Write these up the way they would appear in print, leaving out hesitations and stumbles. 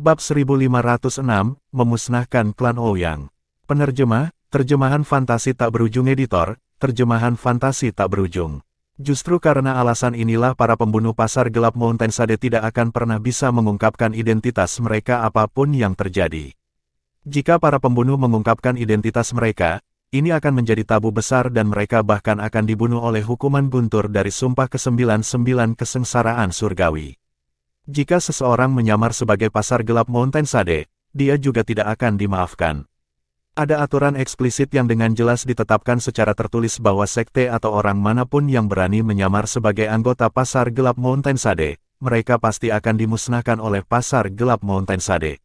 Bab 1506, Memusnahkan Klan Ouyang. Penerjemah, terjemahan fantasi tak berujung editor, terjemahan fantasi tak berujung. Justru karena alasan inilah para pembunuh pasar gelap Mountain Sade tidak akan pernah bisa mengungkapkan identitas mereka apapun yang terjadi. Jika para pembunuh mengungkapkan identitas mereka, ini akan menjadi tabu besar dan mereka bahkan akan dibunuh oleh hukuman guntur dari sumpah ke-99 kesengsaraan surgawi. Jika seseorang menyamar sebagai pasar gelap Mountain Sade, dia juga tidak akan dimaafkan. Ada aturan eksplisit yang dengan jelas ditetapkan secara tertulis bahwa sekte atau orang manapun yang berani menyamar sebagai anggota pasar gelap Mountain Sade, mereka pasti akan dimusnahkan oleh pasar gelap Mountain Sade.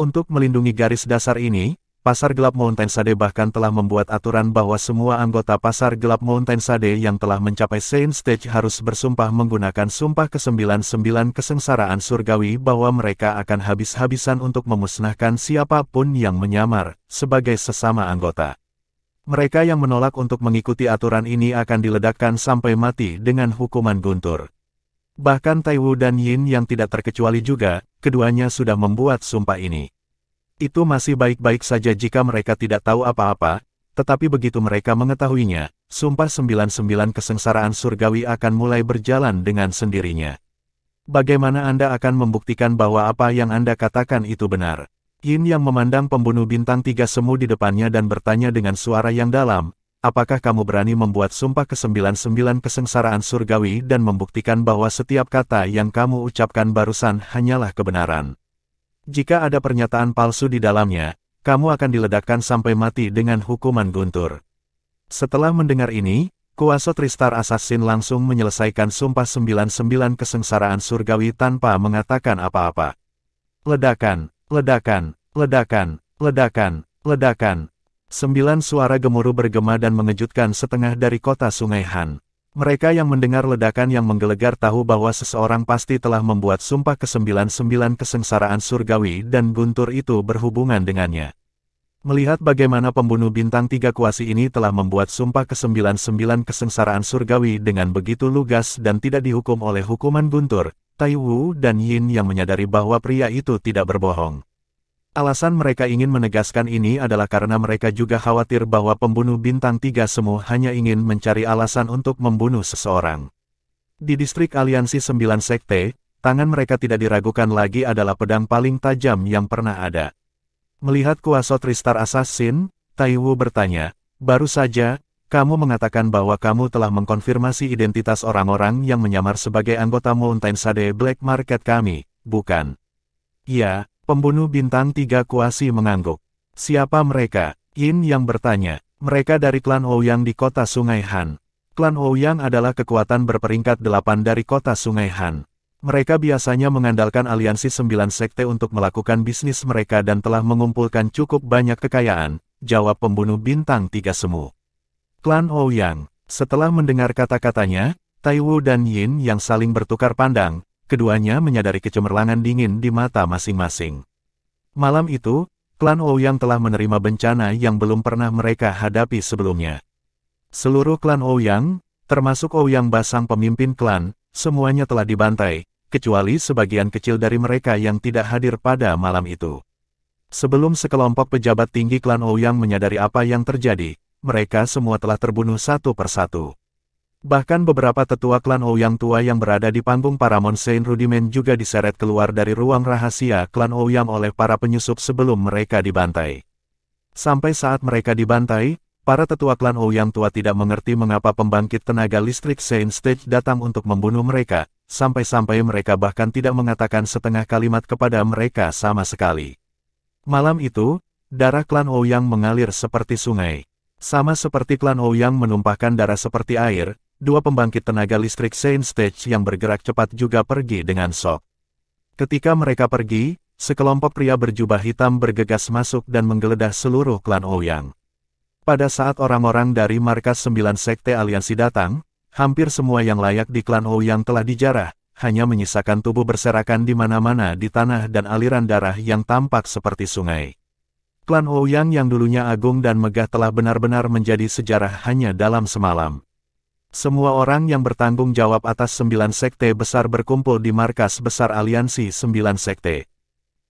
Untuk melindungi garis dasar ini, pasar gelap Mountain Sade bahkan telah membuat aturan bahwa semua anggota pasar gelap Mountain Sade yang telah mencapai Saint Stage harus bersumpah menggunakan sumpah ke-99 kesengsaraan surgawi bahwa mereka akan habis-habisan untuk memusnahkan siapapun yang menyamar sebagai sesama anggota. Mereka yang menolak untuk mengikuti aturan ini akan diledakkan sampai mati dengan hukuman guntur. Bahkan Taiwu dan Yin yang tidak terkecuali juga, keduanya sudah membuat sumpah ini. Itu masih baik-baik saja jika mereka tidak tahu apa-apa, tetapi begitu mereka mengetahuinya, sumpah 99 kesengsaraan surgawi akan mulai berjalan dengan sendirinya. Bagaimana Anda akan membuktikan bahwa apa yang Anda katakan itu benar? Yin yang memandang pembunuh bintang 3 semu di depannya dan bertanya dengan suara yang dalam, apakah kamu berani membuat sumpah ke-99 kesengsaraan surgawi dan membuktikan bahwa setiap kata yang kamu ucapkan barusan hanyalah kebenaran? Jika ada pernyataan palsu di dalamnya, kamu akan diledakkan sampai mati dengan hukuman guntur. Setelah mendengar ini, kuasa Tristar Assassin langsung menyelesaikan sumpah 99 kesengsaraan surgawi tanpa mengatakan apa-apa. Ledakan, ledakan, ledakan, ledakan, ledakan. 9 suara gemuruh bergema dan mengejutkan setengah dari kota Sungai Han. Mereka yang mendengar ledakan yang menggelegar tahu bahwa seseorang pasti telah membuat sumpah ke-99 kesengsaraan surgawi dan guntur itu berhubungan dengannya. Melihat bagaimana pembunuh bintang 3 kuasi ini telah membuat sumpah ke-99 kesengsaraan surgawi dengan begitu lugas dan tidak dihukum oleh hukuman guntur, Taiwu dan Yin yang menyadari bahwa pria itu tidak berbohong. Alasan mereka ingin menegaskan ini adalah karena mereka juga khawatir bahwa pembunuh bintang 3 semu hanya ingin mencari alasan untuk membunuh seseorang. Di distrik aliansi 9 sekte, tangan mereka tidak diragukan lagi adalah pedang paling tajam yang pernah ada. Melihat kuasa Tristar Assassin, Taiwu bertanya, baru saja, kamu mengatakan bahwa kamu telah mengkonfirmasi identitas orang-orang yang menyamar sebagai anggota Mountain Sade Black Market kami, bukan? Ya. Pembunuh bintang 3 kuasi mengangguk. Siapa mereka? Yin yang bertanya. Mereka dari klan Ouyang di kota Sungai Han. Klan Ouyang adalah kekuatan berperingkat 8 dari kota Sungai Han. Mereka biasanya mengandalkan aliansi 9 sekte untuk melakukan bisnis mereka dan telah mengumpulkan cukup banyak kekayaan, jawab pembunuh bintang 3 semu. Klan Ouyang. Setelah mendengar kata-katanya, Taiwu dan Yin yang saling bertukar pandang, keduanya menyadari kecemerlangan dingin di mata masing-masing. Malam itu, klan Ouyang telah menerima bencana yang belum pernah mereka hadapi sebelumnya. Seluruh klan Ouyang, termasuk Ouyang Basang pemimpin klan, semuanya telah dibantai, kecuali sebagian kecil dari mereka yang tidak hadir pada malam itu. Sebelum sekelompok pejabat tinggi klan Ouyang menyadari apa yang terjadi, mereka semua telah terbunuh satu persatu. Bahkan beberapa tetua klan Ouyang tua yang berada di panggung Paramount Saint Rudiment juga diseret keluar dari ruang rahasia klan Ouyang oleh para penyusup sebelum mereka dibantai. Sampai saat mereka dibantai, para tetua klan Ouyang tua tidak mengerti mengapa pembangkit tenaga listrik Saint Stage datang untuk membunuh mereka, sampai-sampai mereka bahkan tidak mengatakan setengah kalimat kepada mereka sama sekali. Malam itu, darah klan Ouyang mengalir seperti sungai. Sama seperti klan Ouyang menumpahkan darah seperti air, 2 pembangkit tenaga listrik Saint Stage yang bergerak cepat juga pergi dengan shock. Ketika mereka pergi, sekelompok pria berjubah hitam bergegas masuk dan menggeledah seluruh klan Ouyang. Pada saat orang-orang dari markas 9 sekte aliansi datang, hampir semua yang layak di klan Ouyang telah dijarah, hanya menyisakan tubuh berserakan di mana-mana di tanah dan aliran darah yang tampak seperti sungai. Klan Ouyang yang dulunya agung dan megah telah benar-benar menjadi sejarah hanya dalam semalam. Semua orang yang bertanggung jawab atas 9 sekte besar berkumpul di markas besar aliansi 9 sekte.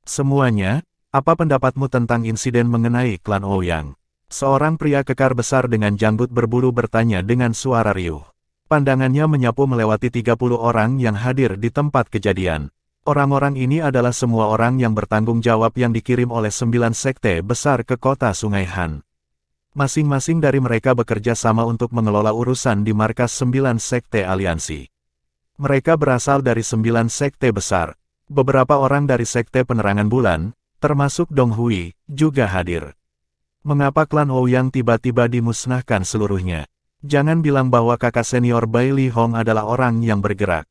Semuanya, apa pendapatmu tentang insiden mengenai klan Ouyang? Seorang pria kekar besar dengan janggut berbulu bertanya dengan suara riuh. Pandangannya menyapu melewati 30 orang yang hadir di tempat kejadian. Orang-orang ini adalah semua orang yang bertanggung jawab yang dikirim oleh 9 sekte besar ke kota Sungai Han. Masing-masing dari mereka bekerja sama untuk mengelola urusan di markas 9 sekte aliansi. Mereka berasal dari 9 sekte besar. Beberapa orang dari sekte penerangan bulan, termasuk Dong Hui, juga hadir. Mengapa klan Ouyang tiba-tiba dimusnahkan seluruhnya? Jangan bilang bahwa kakak senior Bai Li Hong adalah orang yang bergerak.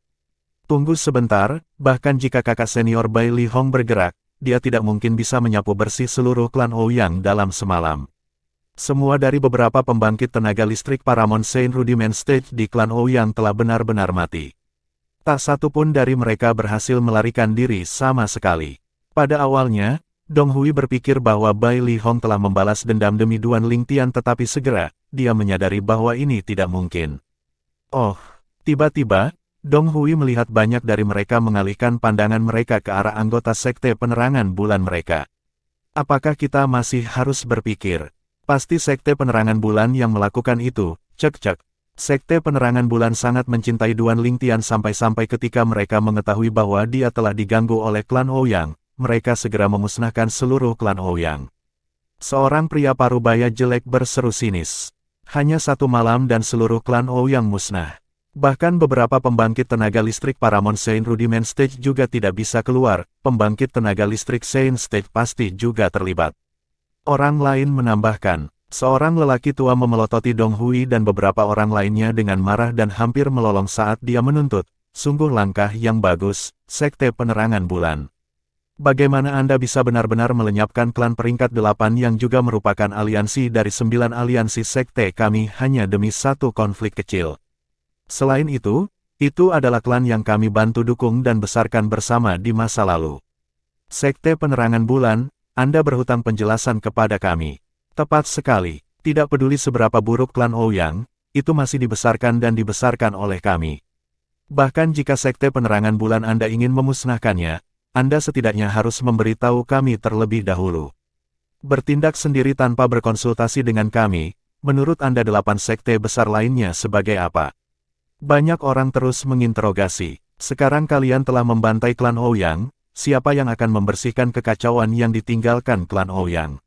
Tunggu sebentar, bahkan jika kakak senior Bai Li Hong bergerak, dia tidak mungkin bisa menyapu bersih seluruh klan Ouyang dalam semalam. Semua dari beberapa pembangkit tenaga listrik Paramount Saint Rudiment Stage di klan Ouyang telah benar-benar mati. Tak satu pun dari mereka berhasil melarikan diri sama sekali. Pada awalnya, Dong Hui berpikir bahwa Bai Li Hong telah membalas dendam demi Duan Lingtian, tetapi segera, dia menyadari bahwa ini tidak mungkin. Oh, tiba-tiba, Dong Hui melihat banyak dari mereka mengalihkan pandangan mereka ke arah anggota sekte penerangan bulan mereka. Apakah kita masih harus berpikir? Pasti sekte penerangan bulan yang melakukan itu, cek-cek. Sekte penerangan bulan sangat mencintai Duan Lingtian sampai-sampai ketika mereka mengetahui bahwa dia telah diganggu oleh klan Ouyang. Mereka segera memusnahkan seluruh klan Ouyang. Seorang pria parubaya jelek berseru sinis. Hanya satu malam dan seluruh klan Ouyang musnah. Bahkan beberapa pembangkit tenaga listrik Paramount Saint Rudiment Stage juga tidak bisa keluar, pembangkit tenaga listrik Saint Stage pasti juga terlibat. Orang lain menambahkan, seorang lelaki tua memelototi Dong Hui dan beberapa orang lainnya dengan marah dan hampir melolong saat dia menuntut, sungguh langkah yang bagus, sekte penerangan bulan. Bagaimana Anda bisa benar-benar melenyapkan klan peringkat 8 yang juga merupakan aliansi dari 9 aliansi sekte kami hanya demi satu konflik kecil? Selain itu adalah klan yang kami bantu dukung dan besarkan bersama di masa lalu. Sekte penerangan bulan, Anda berhutang penjelasan kepada kami. Tepat sekali, tidak peduli seberapa buruk klan Ouyang, itu masih dibesarkan dan dibesarkan oleh kami. Bahkan jika sekte penerangan bulan Anda ingin memusnahkannya, Anda setidaknya harus memberitahu kami terlebih dahulu. Bertindak sendiri tanpa berkonsultasi dengan kami, menurut Anda 8 sekte besar lainnya sebagai apa? Banyak orang terus menginterogasi. Sekarang kalian telah membantai klan Ouyang, siapa yang akan membersihkan kekacauan yang ditinggalkan klan Ouyang?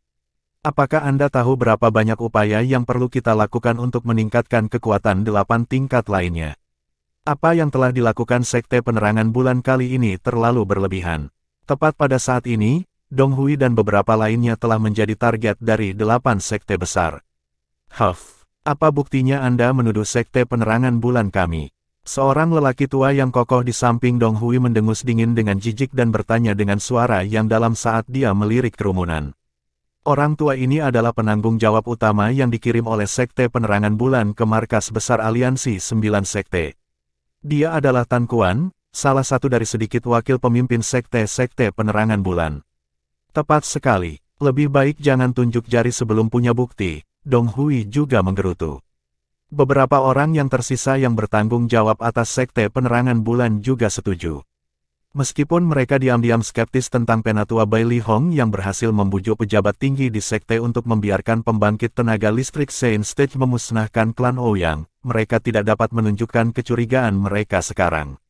Apakah Anda tahu berapa banyak upaya yang perlu kita lakukan untuk meningkatkan kekuatan 8 tingkat lainnya? Apa yang telah dilakukan sekte penerangan bulan kali ini terlalu berlebihan. Tepat pada saat ini, Dong Hui dan beberapa lainnya telah menjadi target dari 8 sekte besar. Huff, apa buktinya Anda menuduh sekte penerangan bulan kami? Seorang lelaki tua yang kokoh di samping Dong Hui mendengus dingin dengan jijik dan bertanya dengan suara yang dalam saat dia melirik kerumunan. Orang tua ini adalah penanggung jawab utama yang dikirim oleh sekte penerangan bulan ke markas besar aliansi 9 sekte. Dia adalah Tan Kuan, salah satu dari sedikit wakil pemimpin sekte-sekte penerangan bulan. Tepat sekali, lebih baik jangan tunjuk jari sebelum punya bukti, Dong Hui juga menggerutu. Beberapa orang yang tersisa yang bertanggung jawab atas sekte penerangan bulan juga setuju. Meskipun mereka diam-diam skeptis tentang penatua Bai Li Hong yang berhasil membujuk pejabat tinggi di sekte untuk membiarkan pembangkit tenaga listrik Saint Stage memusnahkan klan Ouyang, mereka tidak dapat menunjukkan kecurigaan mereka sekarang.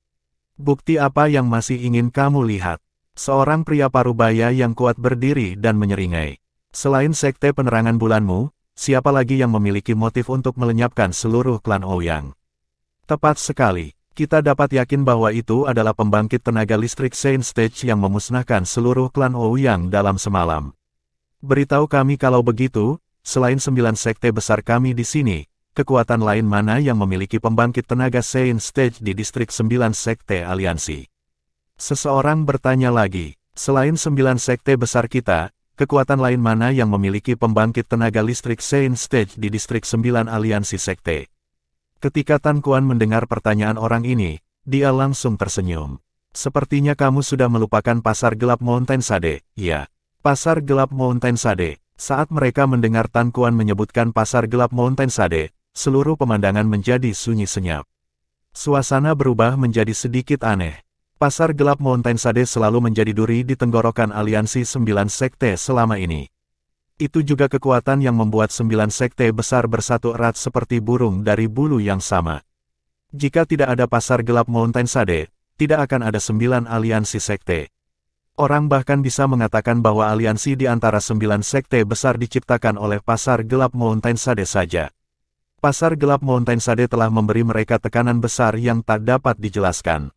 Bukti apa yang masih ingin kamu lihat? Seorang pria parubaya yang kuat berdiri dan menyeringai. Selain sekte penerangan bulanmu, siapa lagi yang memiliki motif untuk melenyapkan seluruh klan Ouyang? Tepat sekali. Kita dapat yakin bahwa itu adalah pembangkit tenaga listrik Saint Stage yang memusnahkan seluruh klan Ouyang dalam semalam. Beritahu kami kalau begitu, selain 9 sekte besar kami di sini, kekuatan lain mana yang memiliki pembangkit tenaga Saint Stage di distrik 9 sekte aliansi? Seseorang bertanya lagi, selain 9 sekte besar kita, kekuatan lain mana yang memiliki pembangkit tenaga listrik Saint Stage di distrik 9 aliansi sekte? Ketika Tan Kuan mendengar pertanyaan orang ini, dia langsung tersenyum. Sepertinya kamu sudah melupakan pasar gelap Mountain Sade. Ya, pasar gelap Mountain Sade. Saat mereka mendengar Tan Kuan menyebutkan pasar gelap Mountain Sade, seluruh pemandangan menjadi sunyi senyap. Suasana berubah menjadi sedikit aneh. Pasar gelap Mountain Sade selalu menjadi duri di tenggorokan aliansi 9 sekte selama ini. Itu juga kekuatan yang membuat 9 sekte besar bersatu erat seperti burung dari bulu yang sama. Jika tidak ada pasar gelap Mountain Sade, tidak akan ada 9 aliansi sekte. Orang bahkan bisa mengatakan bahwa aliansi di antara 9 sekte besar diciptakan oleh pasar gelap Mountain Sade saja. Pasar gelap Mountain Sade telah memberi mereka tekanan besar yang tak dapat dijelaskan.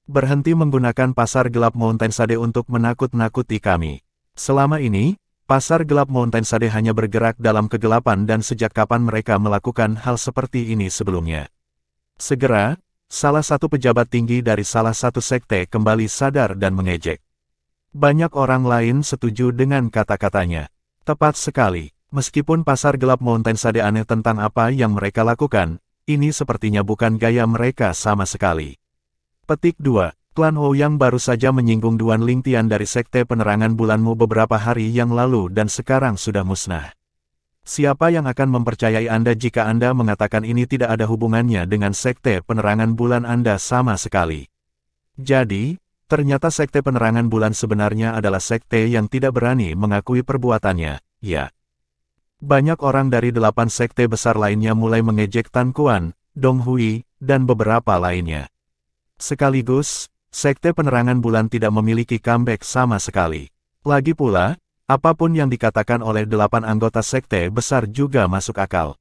Berhenti menggunakan pasar gelap Mountain Sade untuk menakut-nakuti kami. Selama ini, pasar gelap Mountain Sade hanya bergerak dalam kegelapan dan sejak kapan mereka melakukan hal seperti ini sebelumnya. Segera, salah satu pejabat tinggi dari salah satu sekte kembali sadar dan mengejek. Banyak orang lain setuju dengan kata-katanya. Tepat sekali, meskipun pasar gelap Mountain Sade aneh tentang apa yang mereka lakukan, ini sepertinya bukan gaya mereka sama sekali. Petik 2. Klan Ouyang baru saja menyinggung Duan Lingtian dari Sekte Penerangan Bulanmu beberapa hari yang lalu dan sekarang sudah musnah. Siapa yang akan mempercayai Anda jika Anda mengatakan ini tidak ada hubungannya dengan Sekte Penerangan Bulan Anda sama sekali? Jadi, ternyata Sekte Penerangan Bulan sebenarnya adalah sekte yang tidak berani mengakui perbuatannya, ya. Banyak orang dari 8 sekte besar lainnya mulai mengejek Tan Kuan, Dong Hui, dan beberapa lainnya. Sekaligus, Sekte Penerangan Bulan tidak memiliki comeback sama sekali. Lagi pula, apapun yang dikatakan oleh 8 anggota sekte besar juga masuk akal.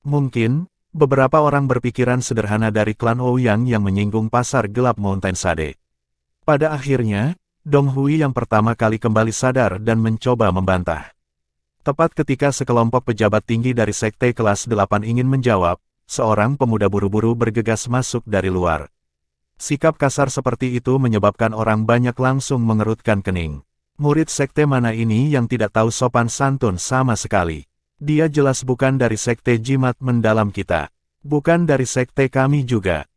Mungkin, beberapa orang berpikiran sederhana dari klan Ouyang yang menyinggung pasar gelap Mountain Sade. Pada akhirnya, Dong Hui yang pertama kali kembali sadar dan mencoba membantah. Tepat ketika sekelompok pejabat tinggi dari sekte kelas 8 ingin menjawab, seorang pemuda buru-buru bergegas masuk dari luar. Sikap kasar seperti itu menyebabkan orang banyak langsung mengerutkan kening. Murid sekte mana ini yang tidak tahu sopan santun sama sekali? Dia jelas bukan dari sekte jimat mendalam kita. Bukan dari sekte kami juga.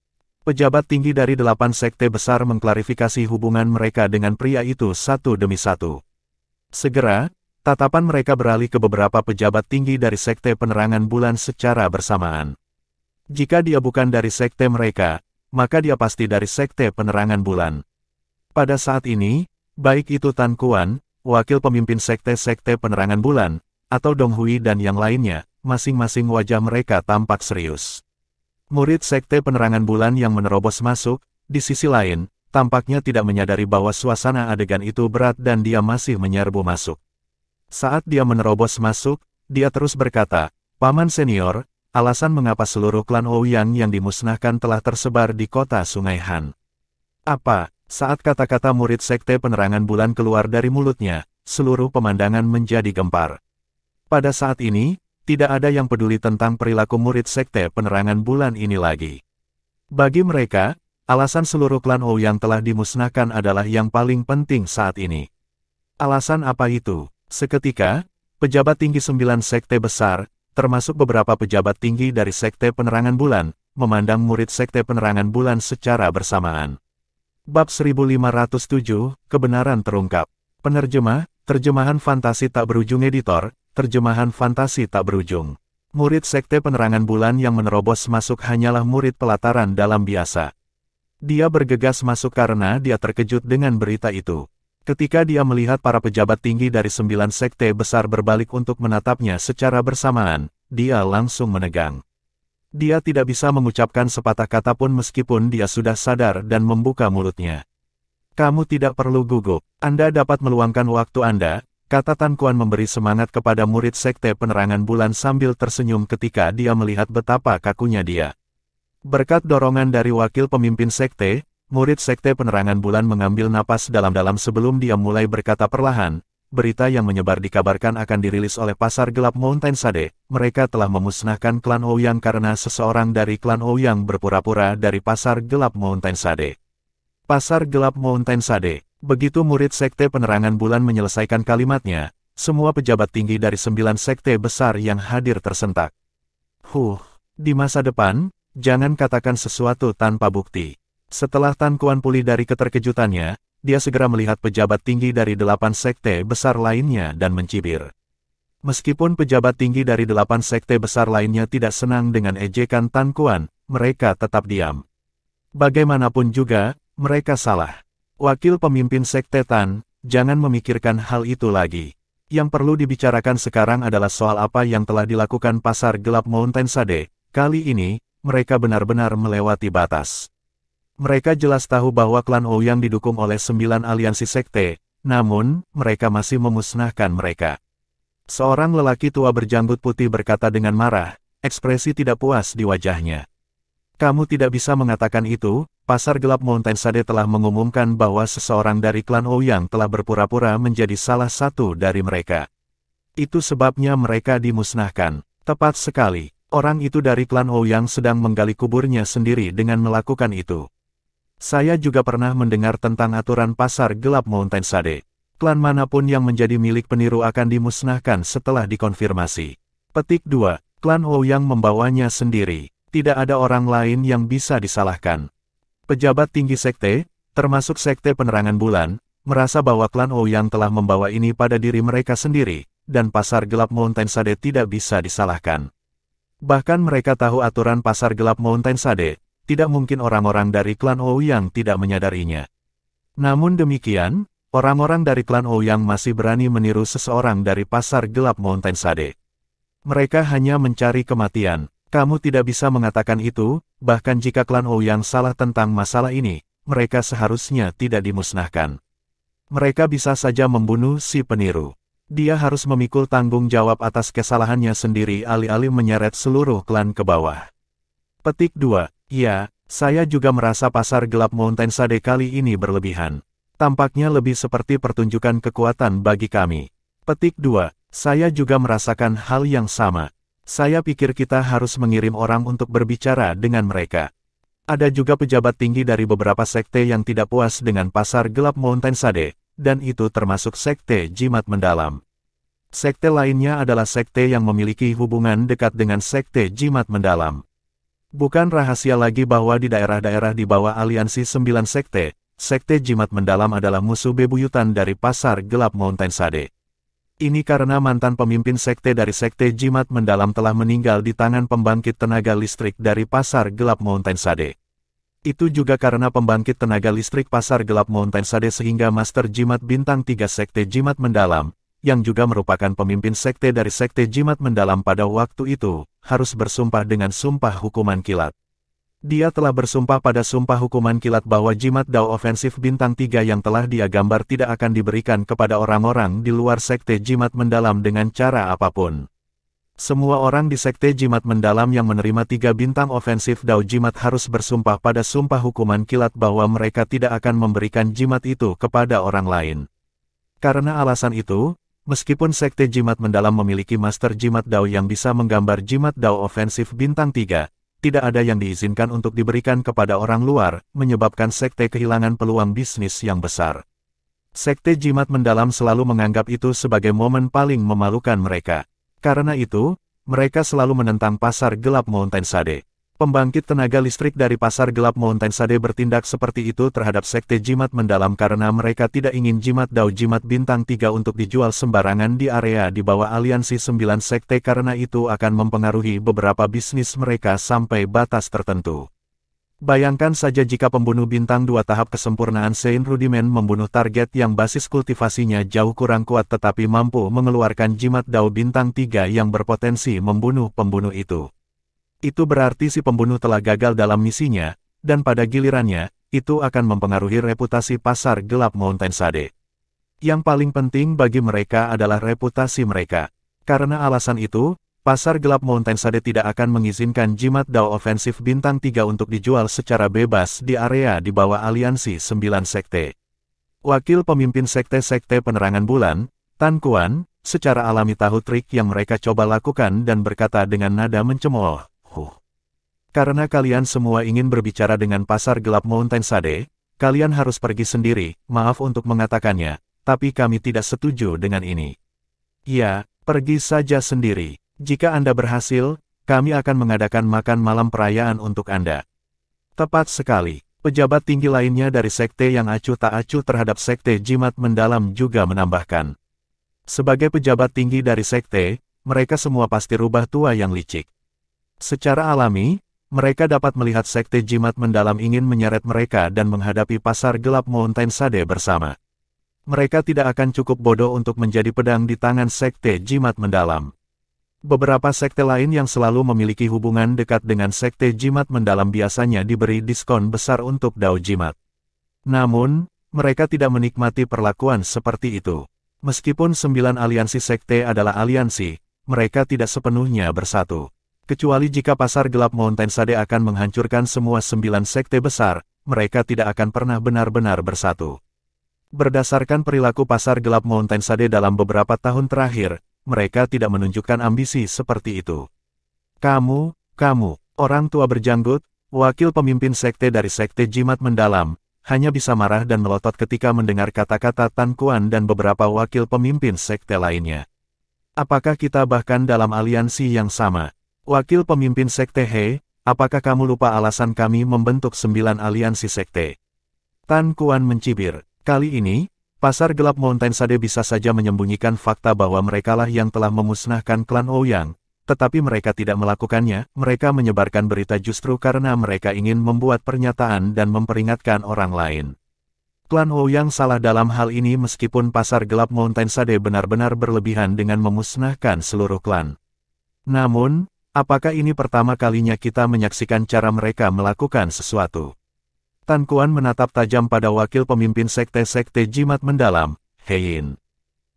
Pejabat tinggi dari 8 sekte besar mengklarifikasi hubungan mereka dengan pria itu satu demi satu. Segera, tatapan mereka beralih ke beberapa pejabat tinggi dari Sekte Penerangan Bulan secara bersamaan. Jika dia bukan dari sekte mereka, maka dia pasti dari Sekte Penerangan Bulan. Pada saat ini, baik itu Tan Kuan, wakil pemimpin sekte-sekte Penerangan Bulan, atau Dong Hui dan yang lainnya, masing-masing wajah mereka tampak serius. Murid Sekte Penerangan Bulan yang menerobos masuk, di sisi lain, tampaknya tidak menyadari bahwa suasana adegan itu berat dan dia masih menyerbu masuk. Saat dia menerobos masuk, dia terus berkata, "Paman senior, alasan mengapa seluruh klan Ouyang yang dimusnahkan telah tersebar di kota Sungai Han." Apa? Saat kata-kata murid Sekte Penerangan Bulan keluar dari mulutnya, seluruh pemandangan menjadi gempar. Pada saat ini, tidak ada yang peduli tentang perilaku murid Sekte Penerangan Bulan ini lagi. Bagi mereka, alasan seluruh klan Ouyang telah dimusnahkan adalah yang paling penting saat ini. Alasan apa itu? Seketika, pejabat tinggi 9 sekte besar, termasuk beberapa pejabat tinggi dari Sekte Penerangan Bulan, memandang murid Sekte Penerangan Bulan secara bersamaan. Bab 1507, Kebenaran Terungkap. Penerjemah, Terjemahan Fantasi Tak Berujung Editor, Terjemahan Fantasi Tak Berujung. Murid Sekte Penerangan Bulan yang menerobos masuk hanyalah murid pelataran dalam biasa. Dia bergegas masuk karena dia terkejut dengan berita itu. Ketika dia melihat para pejabat tinggi dari 9 sekte besar berbalik untuk menatapnya secara bersamaan, dia langsung menegang. Dia tidak bisa mengucapkan sepatah kata pun meskipun dia sudah sadar dan membuka mulutnya. "Kamu tidak perlu gugup, Anda dapat meluangkan waktu Anda," kata Tan Kuan memberi semangat kepada murid Sekte Penerangan Bulan sambil tersenyum ketika dia melihat betapa kakunya dia. Berkat dorongan dari wakil pemimpin sekte, murid Sekte Penerangan Bulan mengambil napas dalam-dalam sebelum dia mulai berkata perlahan, "Berita yang menyebar dikabarkan akan dirilis oleh Pasar Gelap Mountain Sade. Mereka telah memusnahkan klan Ouyang karena seseorang dari klan Ouyang berpura-pura dari Pasar Gelap Mountain Sade." Pasar Gelap Mountain Sade. Begitu murid Sekte Penerangan Bulan menyelesaikan kalimatnya, semua pejabat tinggi dari 9 sekte besar yang hadir tersentak. Di masa depan, jangan katakan sesuatu tanpa bukti. Setelah Tan Kuan pulih dari keterkejutannya, dia segera melihat pejabat tinggi dari 8 sekte besar lainnya dan mencibir. Meskipun pejabat tinggi dari 8 sekte besar lainnya tidak senang dengan ejekan Tan Kuan, mereka tetap diam. Bagaimanapun juga, mereka salah. Wakil pemimpin Sekte Tan, jangan memikirkan hal itu lagi. Yang perlu dibicarakan sekarang adalah soal apa yang telah dilakukan pasar gelap Mountain Sade. Kali ini, mereka benar-benar melewati batas. Mereka jelas tahu bahwa klan Ouyang didukung oleh 9 aliansi sekte, namun, mereka masih memusnahkan mereka. Seorang lelaki tua berjanggut putih berkata dengan marah, ekspresi tidak puas di wajahnya. Kamu tidak bisa mengatakan itu, pasar gelap Mountain Sade telah mengumumkan bahwa seseorang dari klan Ouyang telah berpura-pura menjadi salah satu dari mereka. Itu sebabnya mereka dimusnahkan. Tepat sekali, orang itu dari klan Ouyang sedang menggali kuburnya sendiri dengan melakukan itu. Saya juga pernah mendengar tentang aturan pasar gelap Mountain Sade. Klan manapun yang menjadi milik peniru akan dimusnahkan setelah dikonfirmasi. Petik 2. Klan Ouyang membawanya sendiri. Tidak ada orang lain yang bisa disalahkan. Pejabat tinggi sekte, termasuk Sekte Penerangan Bulan, merasa bahwa klan Ouyang telah membawa ini pada diri mereka sendiri, dan pasar gelap Mountain Sade tidak bisa disalahkan. Bahkan mereka tahu aturan pasar gelap Mountain Sade. Tidak mungkin orang-orang dari klan Ouyang tidak menyadarinya. Namun demikian, orang-orang dari klan Ouyang masih berani meniru seseorang dari pasar gelap Mountain Sade. Mereka hanya mencari kematian. Kamu tidak bisa mengatakan itu, bahkan jika klan Ouyang salah tentang masalah ini, mereka seharusnya tidak dimusnahkan. Mereka bisa saja membunuh si peniru. Dia harus memikul tanggung jawab atas kesalahannya sendiri alih-alih menyeret seluruh klan ke bawah. Petik 2. Ya, saya juga merasa pasar gelap Mountain Sade kali ini berlebihan. Tampaknya lebih seperti pertunjukan kekuatan bagi kami. Petik 2. Saya juga merasakan hal yang sama. Saya pikir kita harus mengirim orang untuk berbicara dengan mereka. Ada juga pejabat tinggi dari beberapa sekte yang tidak puas dengan pasar gelap Mountain Sade, dan itu termasuk Sekte Jimat Mendalam. Sekte lainnya adalah sekte yang memiliki hubungan dekat dengan Sekte Jimat Mendalam. Bukan rahasia lagi bahwa di daerah-daerah di bawah aliansi 9 sekte, Sekte Jimat Mendalam adalah musuh bebuyutan dari pasar gelap Mountain Sade. Ini karena mantan pemimpin sekte dari Sekte Jimat Mendalam telah meninggal di tangan pembangkit tenaga listrik dari pasar gelap Mountain Sade. Itu juga karena pembangkit tenaga listrik pasar gelap Mountain Sade sehingga Master Jimat Bintang 3 Sekte Jimat Mendalam, yang juga merupakan pemimpin sekte dari Sekte Jimat Mendalam pada waktu itu, harus bersumpah dengan sumpah hukuman kilat. Dia telah bersumpah pada sumpah hukuman kilat bahwa Jimat Dao Ofensif Bintang 3 yang telah dia gambar tidak akan diberikan kepada orang-orang di luar Sekte Jimat Mendalam dengan cara apapun. Semua orang di Sekte Jimat Mendalam yang menerima 3 bintang ofensif Dao Jimat harus bersumpah pada sumpah hukuman kilat bahwa mereka tidak akan memberikan jimat itu kepada orang lain. Karena alasan itu, meskipun Sekte Jimat Mendalam memiliki Master Jimat Dao yang bisa menggambar Jimat Dao Ofensif Bintang 3, tidak ada yang diizinkan untuk diberikan kepada orang luar, menyebabkan sekte kehilangan peluang bisnis yang besar. Sekte Jimat Mendalam selalu menganggap itu sebagai momen paling memalukan mereka. Karena itu, mereka selalu menentang pasar gelap Mountain Sade. Pembangkit tenaga listrik dari pasar gelap Mountain Sade bertindak seperti itu terhadap Sekte Jimat Mendalam karena mereka tidak ingin Jimat Dao Jimat Bintang 3 untuk dijual sembarangan di area di bawah aliansi 9 sekte karena itu akan mempengaruhi beberapa bisnis mereka sampai batas tertentu. Bayangkan saja jika pembunuh bintang 2 tahap kesempurnaan Sein Rudiment membunuh target yang basis kultivasinya jauh kurang kuat tetapi mampu mengeluarkan Jimat Dao Bintang 3 yang berpotensi membunuh pembunuh itu. Itu berarti si pembunuh telah gagal dalam misinya, dan pada gilirannya, itu akan mempengaruhi reputasi pasar gelap Mountain Sade. Yang paling penting bagi mereka adalah reputasi mereka. Karena alasan itu, pasar gelap Mountain Sade tidak akan mengizinkan Jimat Dao Ofensif Bintang 3 untuk dijual secara bebas di area di bawah aliansi 9 sekte. Wakil pemimpin sekte-sekte penerangan bulan, Tan Kuan, secara alami tahu trik yang mereka coba lakukan dan berkata dengan nada mencemooh. Karena kalian semua ingin berbicara dengan pasar gelap Mountain Sade, kalian harus pergi sendiri, maaf untuk mengatakannya, tapi kami tidak setuju dengan ini. Ya, pergi saja sendiri. Jika Anda berhasil, kami akan mengadakan makan malam perayaan untuk Anda. Tepat sekali, pejabat tinggi lainnya dari sekte yang acuh tak acuh terhadap Sekte Jimat Mendalam juga menambahkan. Sebagai pejabat tinggi dari sekte, mereka semua pasti rubah tua yang licik. Secara alami, Mereka dapat melihat Sekte Jimat Mendalam ingin menyeret mereka dan menghadapi pasar gelap Mountain Sade bersama. Mereka tidak akan cukup bodoh untuk menjadi pedang di tangan Sekte Jimat Mendalam. Beberapa sekte lain yang selalu memiliki hubungan dekat dengan Sekte Jimat Mendalam biasanya diberi diskon besar untuk Dao Jimat. Namun, mereka tidak menikmati perlakuan seperti itu. Meskipun 9 aliansi sekte adalah aliansi, mereka tidak sepenuhnya bersatu. Kecuali jika pasar gelap Mountain Sade akan menghancurkan semua 9 sekte besar, mereka tidak akan pernah benar-benar bersatu. Berdasarkan perilaku pasar gelap Mountain Sade dalam beberapa tahun terakhir, mereka tidak menunjukkan ambisi seperti itu. Kamu, orang tua berjanggut, wakil pemimpin sekte dari Sekte Jimat Mendalam, hanya bisa marah dan melotot ketika mendengar kata-kata Tan Kuan dan beberapa wakil pemimpin sekte lainnya. Apakah kita bahkan dalam aliansi yang sama? Wakil pemimpin sekte He, apakah kamu lupa alasan kami membentuk 9 aliansi sekte? Tan Kuan mencibir. Kali ini, pasar gelap Mountain Sade bisa saja menyembunyikan fakta bahwa merekalah yang telah memusnahkan klan Ouyang, tetapi mereka tidak melakukannya. Mereka menyebarkan berita justru karena mereka ingin membuat pernyataan dan memperingatkan orang lain. Klan Ouyang salah dalam hal ini meskipun pasar gelap Mountain Sade benar-benar berlebihan dengan memusnahkan seluruh klan. Namun, apakah ini pertama kalinya kita menyaksikan cara mereka melakukan sesuatu? Tan Kuan menatap tajam pada wakil pemimpin sekte-sekte Jimat Mendalam, Heiyin.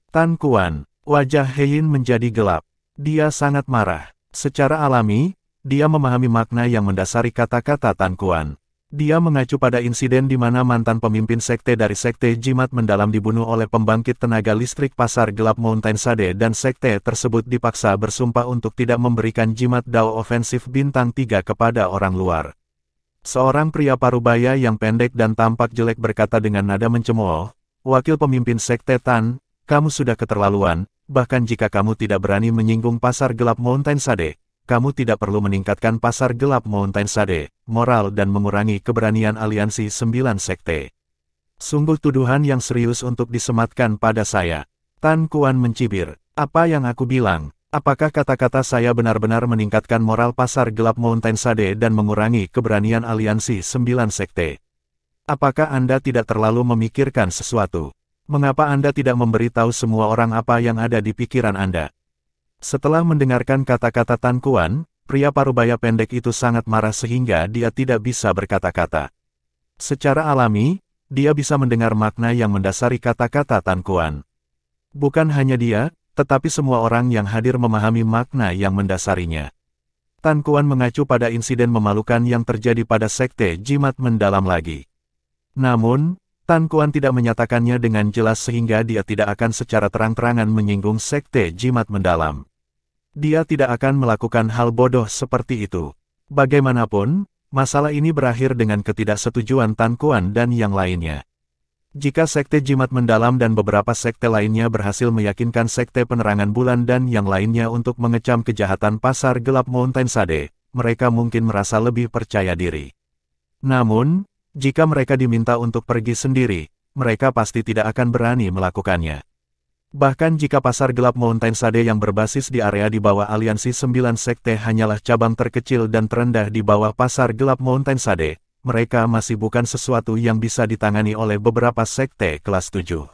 Tan Kuan, wajah Heiyin menjadi gelap. Dia sangat marah. Secara alami, dia memahami makna yang mendasari kata-kata Tan Kuan. Dia mengacu pada insiden di mana mantan pemimpin sekte dari Sekte Jimat Mendalam dibunuh oleh pembangkit tenaga listrik pasar gelap Mountain Sade dan sekte tersebut dipaksa bersumpah untuk tidak memberikan jimat Dao ofensif bintang 3 kepada orang luar. Seorang pria parubaya yang pendek dan tampak jelek berkata dengan nada mencemooh, "Wakil pemimpin sekte Tan, kamu sudah keterlaluan, bahkan jika kamu tidak berani menyinggung pasar gelap Mountain Sade, kamu tidak perlu meningkatkan pasar gelap Mountain Sade, moral dan mengurangi keberanian aliansi 9 sekte. Sungguh tuduhan yang serius untuk disematkan pada saya." Tan Kuan mencibir, "Apa yang aku bilang? Apakah kata-kata saya benar-benar meningkatkan moral pasar gelap Mountain Sade dan mengurangi keberanian aliansi 9 sekte? Apakah Anda tidak terlalu memikirkan sesuatu? Mengapa Anda tidak memberitahu semua orang apa yang ada di pikiran Anda?" Setelah mendengarkan kata-kata Tan Kuan, pria parubaya pendek itu sangat marah sehingga dia tidak bisa berkata-kata. Secara alami, dia bisa mendengar makna yang mendasari kata-kata Tan Kuan. Bukan hanya dia, tetapi semua orang yang hadir memahami makna yang mendasarinya. Tan Kuan mengacu pada insiden memalukan yang terjadi pada Sekte Jimat Mendalam lagi. Namun, Tan Kuan tidak menyatakannya dengan jelas sehingga dia tidak akan secara terang-terangan menyinggung Sekte Jimat Mendalam. Dia tidak akan melakukan hal bodoh seperti itu. Bagaimanapun, masalah ini berakhir dengan ketidaksetujuan Tan Kuan dan yang lainnya. Jika Sekte Jimat Mendalam dan beberapa sekte lainnya berhasil meyakinkan Sekte Penerangan Bulan dan yang lainnya untuk mengecam kejahatan pasar gelap Mountain Sade, mereka mungkin merasa lebih percaya diri. Namun, jika mereka diminta untuk pergi sendiri, mereka pasti tidak akan berani melakukannya. Bahkan jika pasar gelap Mountain Sade yang berbasis di area di bawah aliansi 9 sekte hanyalah cabang terkecil dan terendah di bawah pasar gelap Mountain Sade, mereka masih bukan sesuatu yang bisa ditangani oleh beberapa sekte kelas 7.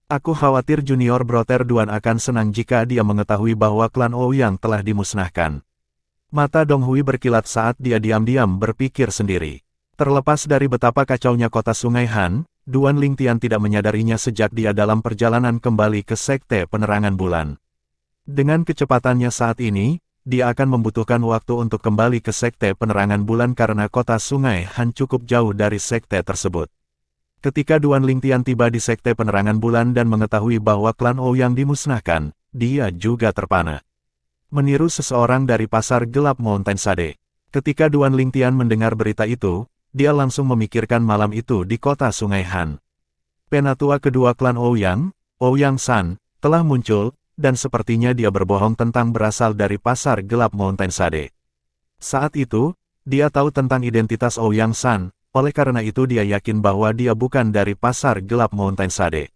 Aku khawatir Junior Brother Duan akan senang jika dia mengetahui bahwa klan Ouyang telah dimusnahkan. Mata Dong Hui berkilat saat dia diam-diam berpikir sendiri. Terlepas dari betapa kacaunya kota Sungai Han, Duan Lingtian tidak menyadarinya sejak dia dalam perjalanan kembali ke Sekte Penerangan Bulan. Dengan kecepatannya saat ini, dia akan membutuhkan waktu untuk kembali ke Sekte Penerangan Bulan karena kota Sungai Han cukup jauh dari sekte tersebut. Ketika Duan Lingtian tiba di Sekte Penerangan Bulan dan mengetahui bahwa klan Ouyang dimusnahkan, dia juga terpana. Meniru seseorang dari pasar gelap Mountain Sade. Ketika Duan Lingtian mendengar berita itu, dia langsung memikirkan malam itu di kota Sungai Han. Penatua kedua klan Ouyang, Ouyang San, telah muncul, dan sepertinya dia berbohong tentang berasal dari pasar gelap Mountain Sade. Saat itu, dia tahu tentang identitas Ouyang San, oleh karena itu dia yakin bahwa dia bukan dari pasar gelap Mountain Sade.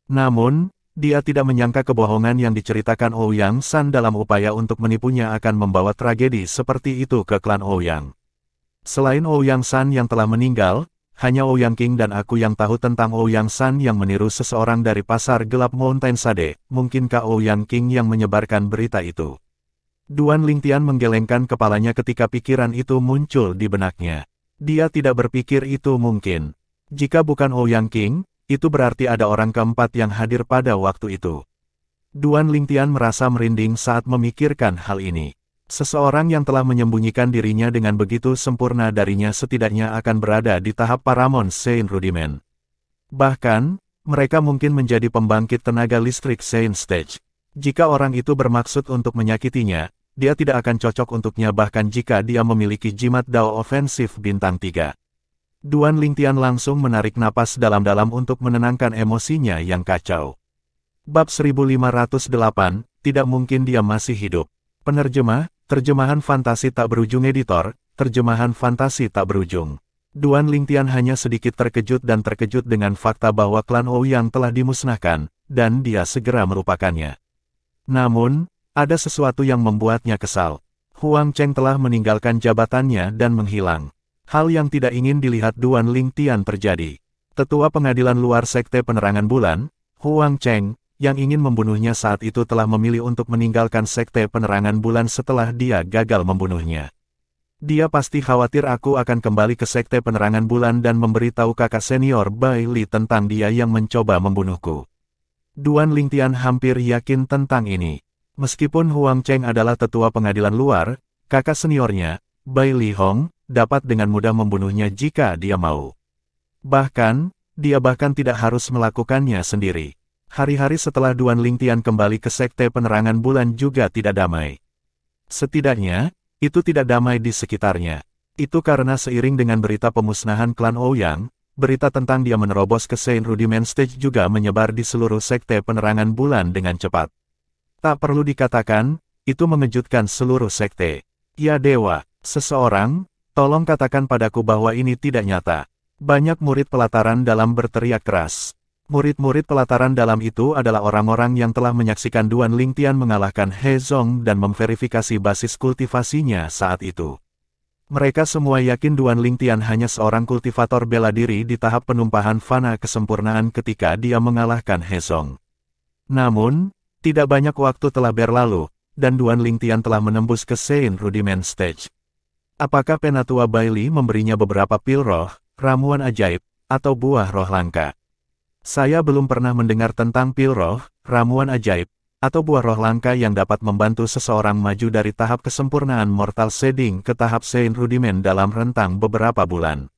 Namun, Dia tidak menyangka kebohongan yang diceritakan Ouyang San dalam upaya untuk menipunya akan membawa tragedi seperti itu ke klan Ouyang. Selain Ouyang San yang telah meninggal, hanya Ouyang King dan aku yang tahu tentang Ouyang San yang meniru seseorang dari pasar gelap Mountain Sade. Mungkinkah Ouyang King yang menyebarkan berita itu? Duan Lingtian menggelengkan kepalanya ketika pikiran itu muncul di benaknya. Dia tidak berpikir itu mungkin. Jika bukan Ouyang King, itu berarti ada orang keempat yang hadir pada waktu itu. Duan Lingtian merasa merinding saat memikirkan hal ini. Seseorang yang telah menyembunyikan dirinya dengan begitu sempurna darinya setidaknya akan berada di tahap Paramount Saint Rudiment. Bahkan, mereka mungkin menjadi pembangkit tenaga listrik Saint Stage. Jika orang itu bermaksud untuk menyakitinya, dia tidak akan cocok untuknya bahkan jika dia memiliki jimat Dao ofensif bintang 3. Duan Lingtian langsung menarik napas dalam-dalam untuk menenangkan emosinya yang kacau. Bab 1508, tidak mungkin dia masih hidup. Penerjemah, terjemahan fantasi tak berujung editor, terjemahan fantasi tak berujung. Duan Lingtian hanya sedikit terkejut dengan fakta bahwa klan Ouyang telah dimusnahkan, dan dia segera melupakannya. Namun, ada sesuatu yang membuatnya kesal. Huang Cheng telah meninggalkan jabatannya dan menghilang. Hal yang tidak ingin dilihat Duan Lingtian terjadi. Tetua Pengadilan Luar Sekte Penerangan Bulan, Huang Cheng, yang ingin membunuhnya saat itu telah memilih untuk meninggalkan Sekte Penerangan Bulan setelah dia gagal membunuhnya. Dia pasti khawatir aku akan kembali ke Sekte Penerangan Bulan dan memberitahu kakak senior Bai Li tentang dia yang mencoba membunuhku. Duan Lingtian hampir yakin tentang ini. Meskipun Huang Cheng adalah tetua pengadilan luar, kakak seniornya, Bai Li Hong, dapat dengan mudah membunuhnya jika dia mau. Bahkan, dia tidak harus melakukannya sendiri. Hari-hari setelah Duan Lingtian kembali ke Sekte Penerangan Bulan juga tidak damai. Setidaknya, itu tidak damai di sekitarnya. Itu karena seiring dengan berita pemusnahan klan Ouyang, berita tentang dia menerobos ke Saint Rudiment Stage juga menyebar di seluruh Sekte Penerangan Bulan dengan cepat. Tak perlu dikatakan, itu mengejutkan seluruh sekte. Ya dewa, seseorang, tolong katakan padaku bahwa ini tidak nyata. Banyak murid pelataran dalam berteriak keras. Murid-murid pelataran dalam itu adalah orang-orang yang telah menyaksikan Duan Lingtian mengalahkan He Zong dan memverifikasi basis kultivasinya saat itu. Mereka semua yakin Duan Lingtian hanya seorang kultivator bela diri di tahap penumpahan fana kesempurnaan ketika dia mengalahkan He Zong. Namun, tidak banyak waktu telah berlalu, dan Duan Lingtian telah menembus ke Saint Rudiment Stage. Apakah Penatua Bai Li memberinya beberapa pil roh, ramuan ajaib, atau buah roh langka? Saya belum pernah mendengar tentang pil roh, ramuan ajaib, atau buah roh langka yang dapat membantu seseorang maju dari tahap kesempurnaan Mortal Shading ke tahap Saint Rudiment dalam rentang beberapa bulan.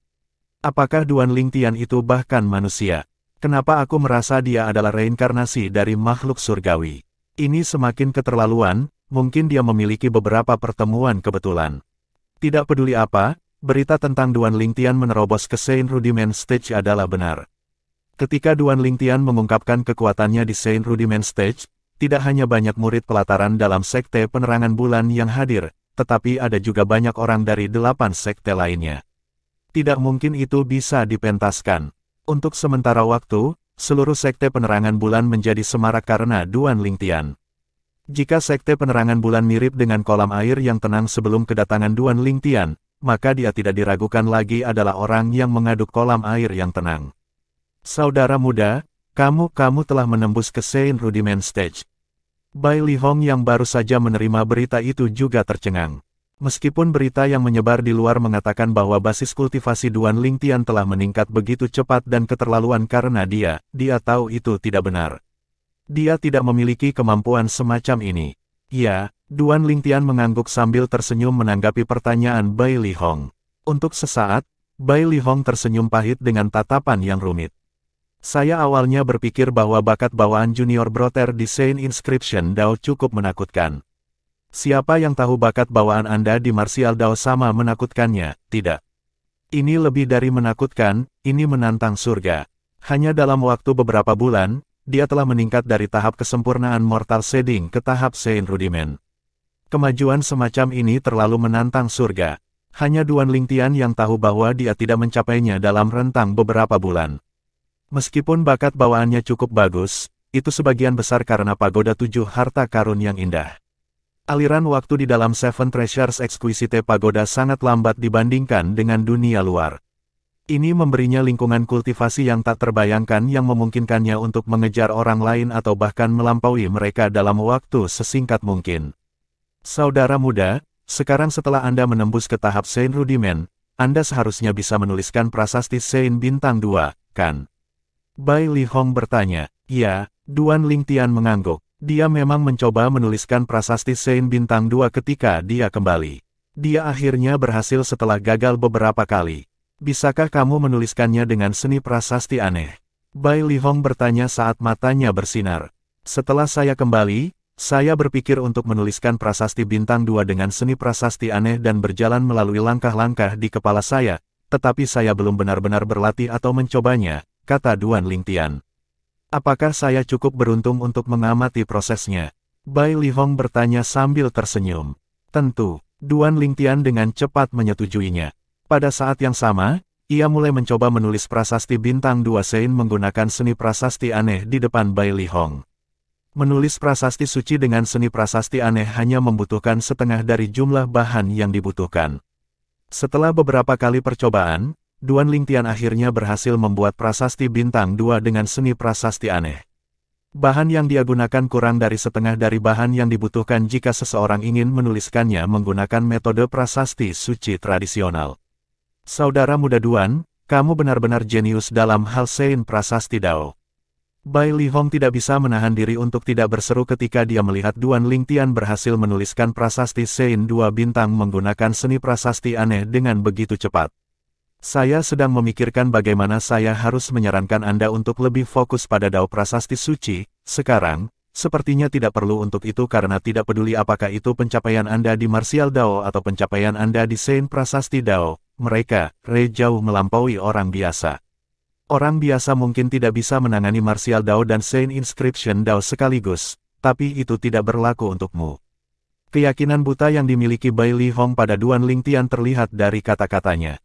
Apakah Duan Lingtian itu bahkan manusia? Kenapa aku merasa dia adalah reinkarnasi dari makhluk surgawi? Ini semakin keterlaluan, mungkin dia memiliki beberapa pertemuan kebetulan. Tidak peduli apa, berita tentang Duan Lingtian menerobos ke Saint Rudiment Stage adalah benar. Ketika Duan Lingtian mengungkapkan kekuatannya di Saint Rudiment Stage, tidak hanya banyak murid pelataran dalam Sekte Penerangan Bulan yang hadir, tetapi ada juga banyak orang dari 8 sekte lainnya. Tidak mungkin itu bisa dipentaskan. Untuk sementara waktu, seluruh Sekte Penerangan Bulan menjadi semarak karena Duan Lingtian. Jika Sekte Penerangan Bulan mirip dengan kolam air yang tenang sebelum kedatangan Duan Lingtian, maka dia tidak diragukan lagi adalah orang yang mengaduk kolam air yang tenang. Saudara muda, kamu telah menembus ke Saint Rudiment Stage. Bai Li Hong yang baru saja menerima berita itu juga tercengang. Meskipun berita yang menyebar di luar mengatakan bahwa basis kultivasi Duan Lingtian telah meningkat begitu cepat dan keterlaluan karena dia tahu itu tidak benar. Dia tidak memiliki kemampuan semacam ini. Ya, Duan Lingtian mengangguk sambil tersenyum menanggapi pertanyaan Bai Li Hong. Untuk sesaat, Bai Li Hong tersenyum pahit dengan tatapan yang rumit. Saya awalnya berpikir bahwa bakat bawaan junior Brother di Saint Inscription Dao cukup menakutkan. Siapa yang tahu bakat bawaan Anda di Martial Dao sama menakutkannya? Tidak. Ini lebih dari menakutkan, ini menantang surga. Hanya dalam waktu beberapa bulan, dia telah meningkat dari tahap kesempurnaan Mortal Shading ke tahap Saint Rudiment. Kemajuan semacam ini terlalu menantang surga. Hanya Duan Lingtian yang tahu bahwa dia tidak mencapainya dalam rentang beberapa bulan. Meskipun bakat bawaannya cukup bagus, itu sebagian besar karena pagoda 7 harta karun yang indah. Aliran waktu di dalam Seven Treasures Exquisite Pagoda sangat lambat dibandingkan dengan dunia luar. Ini memberinya lingkungan kultivasi yang tak terbayangkan yang memungkinkannya untuk mengejar orang lain atau bahkan melampaui mereka dalam waktu sesingkat mungkin. Saudara muda, sekarang setelah Anda menembus ke tahap Saint Rudiment, Anda seharusnya bisa menuliskan prasasti Saint Bintang 2, kan? Bai Li Hong bertanya. Ya, Duan Lingtian mengangguk. Dia memang mencoba menuliskan prasasti Saint Bintang 2 ketika dia kembali. Dia akhirnya berhasil setelah gagal beberapa kali. Bisakah kamu menuliskannya dengan seni prasasti aneh? Bai Li Hong bertanya saat matanya bersinar. Setelah saya kembali, saya berpikir untuk menuliskan prasasti Bintang 2 dengan seni prasasti aneh dan berjalan melalui langkah-langkah di kepala saya, tetapi saya belum benar-benar berlatih atau mencobanya, kata Duan Lingtian. Apakah saya cukup beruntung untuk mengamati prosesnya? Bai Li Hong bertanya sambil tersenyum. Tentu, Duan Lingtian dengan cepat menyetujuinya. Pada saat yang sama, ia mulai mencoba menulis prasasti Bintang 2 Saint menggunakan seni prasasti aneh di depan Bai Li Hong. Menulis prasasti suci dengan seni prasasti aneh hanya membutuhkan setengah dari jumlah bahan yang dibutuhkan. Setelah beberapa kali percobaan, Duan Lingtian akhirnya berhasil membuat prasasti Bintang 2 dengan seni prasasti aneh. Bahan yang dia gunakan kurang dari setengah dari bahan yang dibutuhkan jika seseorang ingin menuliskannya menggunakan metode prasasti suci tradisional. Saudara muda Duan, kamu benar-benar jenius dalam hal Saint Prasasti Dao. Bai Li Hong tidak bisa menahan diri untuk tidak berseru ketika dia melihat Duan Lingtian berhasil menuliskan prasasti Saint 2 Bintang menggunakan seni prasasti aneh dengan begitu cepat. Saya sedang memikirkan bagaimana saya harus menyarankan Anda untuk lebih fokus pada Dao Prasasti Suci. Sekarang, sepertinya tidak perlu untuk itu karena tidak peduli apakah itu pencapaian Anda di Martial Dao atau pencapaian Anda di Saint Prasasti Dao, mereka, jauh melampaui orang biasa. Orang biasa mungkin tidak bisa menangani Martial Dao dan Saint Inscription Dao sekaligus, tapi itu tidak berlaku untukmu. Keyakinan buta yang dimiliki Bai Li Hong pada Duan Lingtian terlihat dari kata-katanya.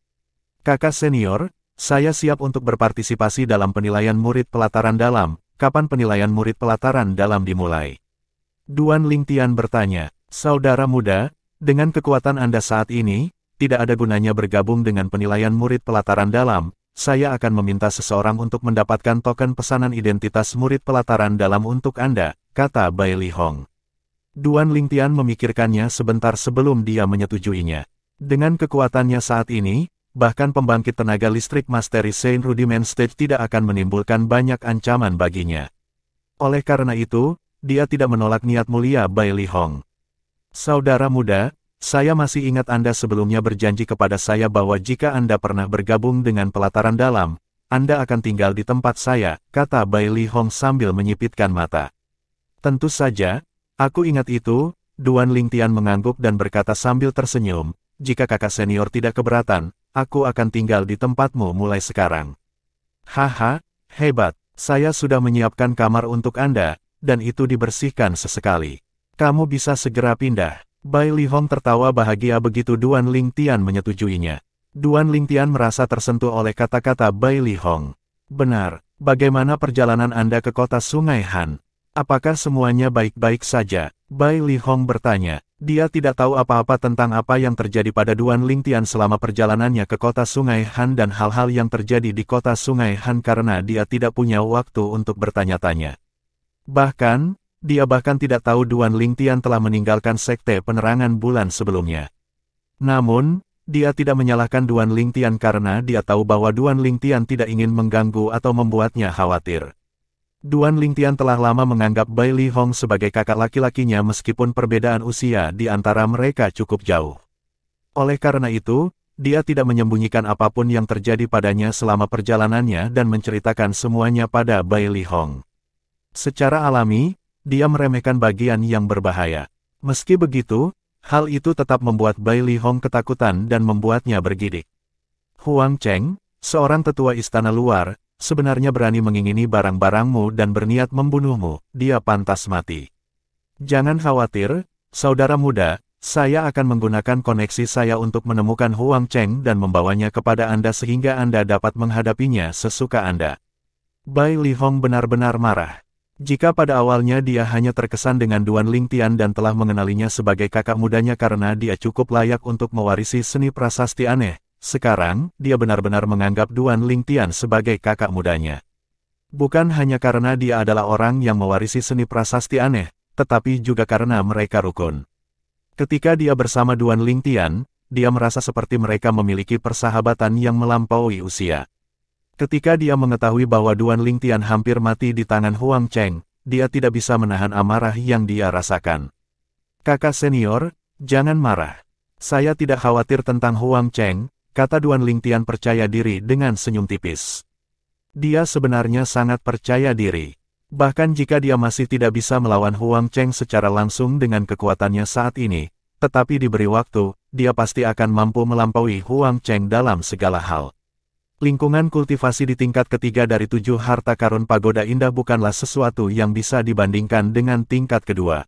Kakak senior, saya siap untuk berpartisipasi dalam penilaian murid pelataran dalam. Kapan penilaian murid pelataran dalam dimulai? Duan Lingtian bertanya. Saudara muda, dengan kekuatan Anda saat ini, tidak ada gunanya bergabung dengan penilaian murid pelataran dalam. Saya akan meminta seseorang untuk mendapatkan token pesanan identitas murid pelataran dalam untuk Anda, kata Bai Li Hong. Duan Lingtian memikirkannya sebentar sebelum dia menyetujuinya. Dengan kekuatannya saat ini, bahkan pembangkit tenaga listrik Mastery Saint Rudiment Stage tidak akan menimbulkan banyak ancaman baginya. Oleh karena itu, dia tidak menolak niat mulia Bai Li Hong. Saudara muda, saya masih ingat Anda sebelumnya berjanji kepada saya bahwa jika Anda pernah bergabung dengan pelataran dalam, Anda akan tinggal di tempat saya, kata Bai Li Hong sambil menyipitkan mata. Tentu saja, aku ingat itu, Duan Lingtian mengangguk dan berkata sambil tersenyum, jika kakak senior tidak keberatan, aku akan tinggal di tempatmu mulai sekarang. Haha, hebat, saya sudah menyiapkan kamar untuk Anda, dan itu dibersihkan sesekali. Kamu bisa segera pindah. Bai Li Hong tertawa bahagia begitu Duan Lingtian menyetujuinya. Duan Lingtian merasa tersentuh oleh kata-kata Bai Li Hong. Benar, bagaimana perjalanan Anda ke kota Sungai Han? Apakah semuanya baik-baik saja? Bai Li Hong bertanya. Dia tidak tahu apa-apa tentang apa yang terjadi pada Duan Lingtian selama perjalanannya ke kota Sungai Han dan hal-hal yang terjadi di kota Sungai Han karena dia tidak punya waktu untuk bertanya-tanya. Bahkan, dia tidak tahu Duan Lingtian telah meninggalkan Sekte Penerangan Bulan sebelumnya. Namun, dia tidak menyalahkan Duan Lingtian karena dia tahu bahwa Duan Lingtian tidak ingin mengganggu atau membuatnya khawatir. Duan Lingtian telah lama menganggap Bai Li Hong sebagai kakak laki-lakinya meskipun perbedaan usia di antara mereka cukup jauh. Oleh karena itu, dia tidak menyembunyikan apapun yang terjadi padanya selama perjalanannya dan menceritakan semuanya pada Bai Li Hong. Secara alami, dia meremehkan bagian yang berbahaya. Meski begitu, hal itu tetap membuat Bai Li Hong ketakutan dan membuatnya bergidik. Huang Cheng, seorang tetua istana luar, sebenarnya berani mengingini barang-barangmu dan berniat membunuhmu, dia pantas mati. Jangan khawatir, saudara muda, saya akan menggunakan koneksi saya untuk menemukan Huang Cheng dan membawanya kepada Anda sehingga Anda dapat menghadapinya sesuka Anda. Bai Li Hong benar-benar marah. Jika pada awalnya dia hanya terkesan dengan Duan Lingtian dan telah mengenalinya sebagai kakak mudanya karena dia cukup layak untuk mewarisi seni prasasti aneh, sekarang dia benar-benar menganggap Duan Lingtian sebagai kakak mudanya. Bukan hanya karena dia adalah orang yang mewarisi seni prasasti aneh, tetapi juga karena mereka rukun. Ketika dia bersama Duan Lingtian, dia merasa seperti mereka memiliki persahabatan yang melampaui usia. Ketika dia mengetahui bahwa Duan Lingtian hampir mati di tangan Huang Cheng, dia tidak bisa menahan amarah yang dia rasakan. Kakak senior, jangan marah. Saya tidak khawatir tentang Huang Cheng, kata Duan Lingtian percaya diri dengan senyum tipis. Dia sebenarnya sangat percaya diri. Bahkan jika dia masih tidak bisa melawan Huang Cheng secara langsung dengan kekuatannya saat ini, tetapi diberi waktu, dia pasti akan mampu melampaui Huang Cheng dalam segala hal. Lingkungan kultivasi di tingkat ketiga dari 7 harta karun pagoda indah bukanlah sesuatu yang bisa dibandingkan dengan tingkat kedua.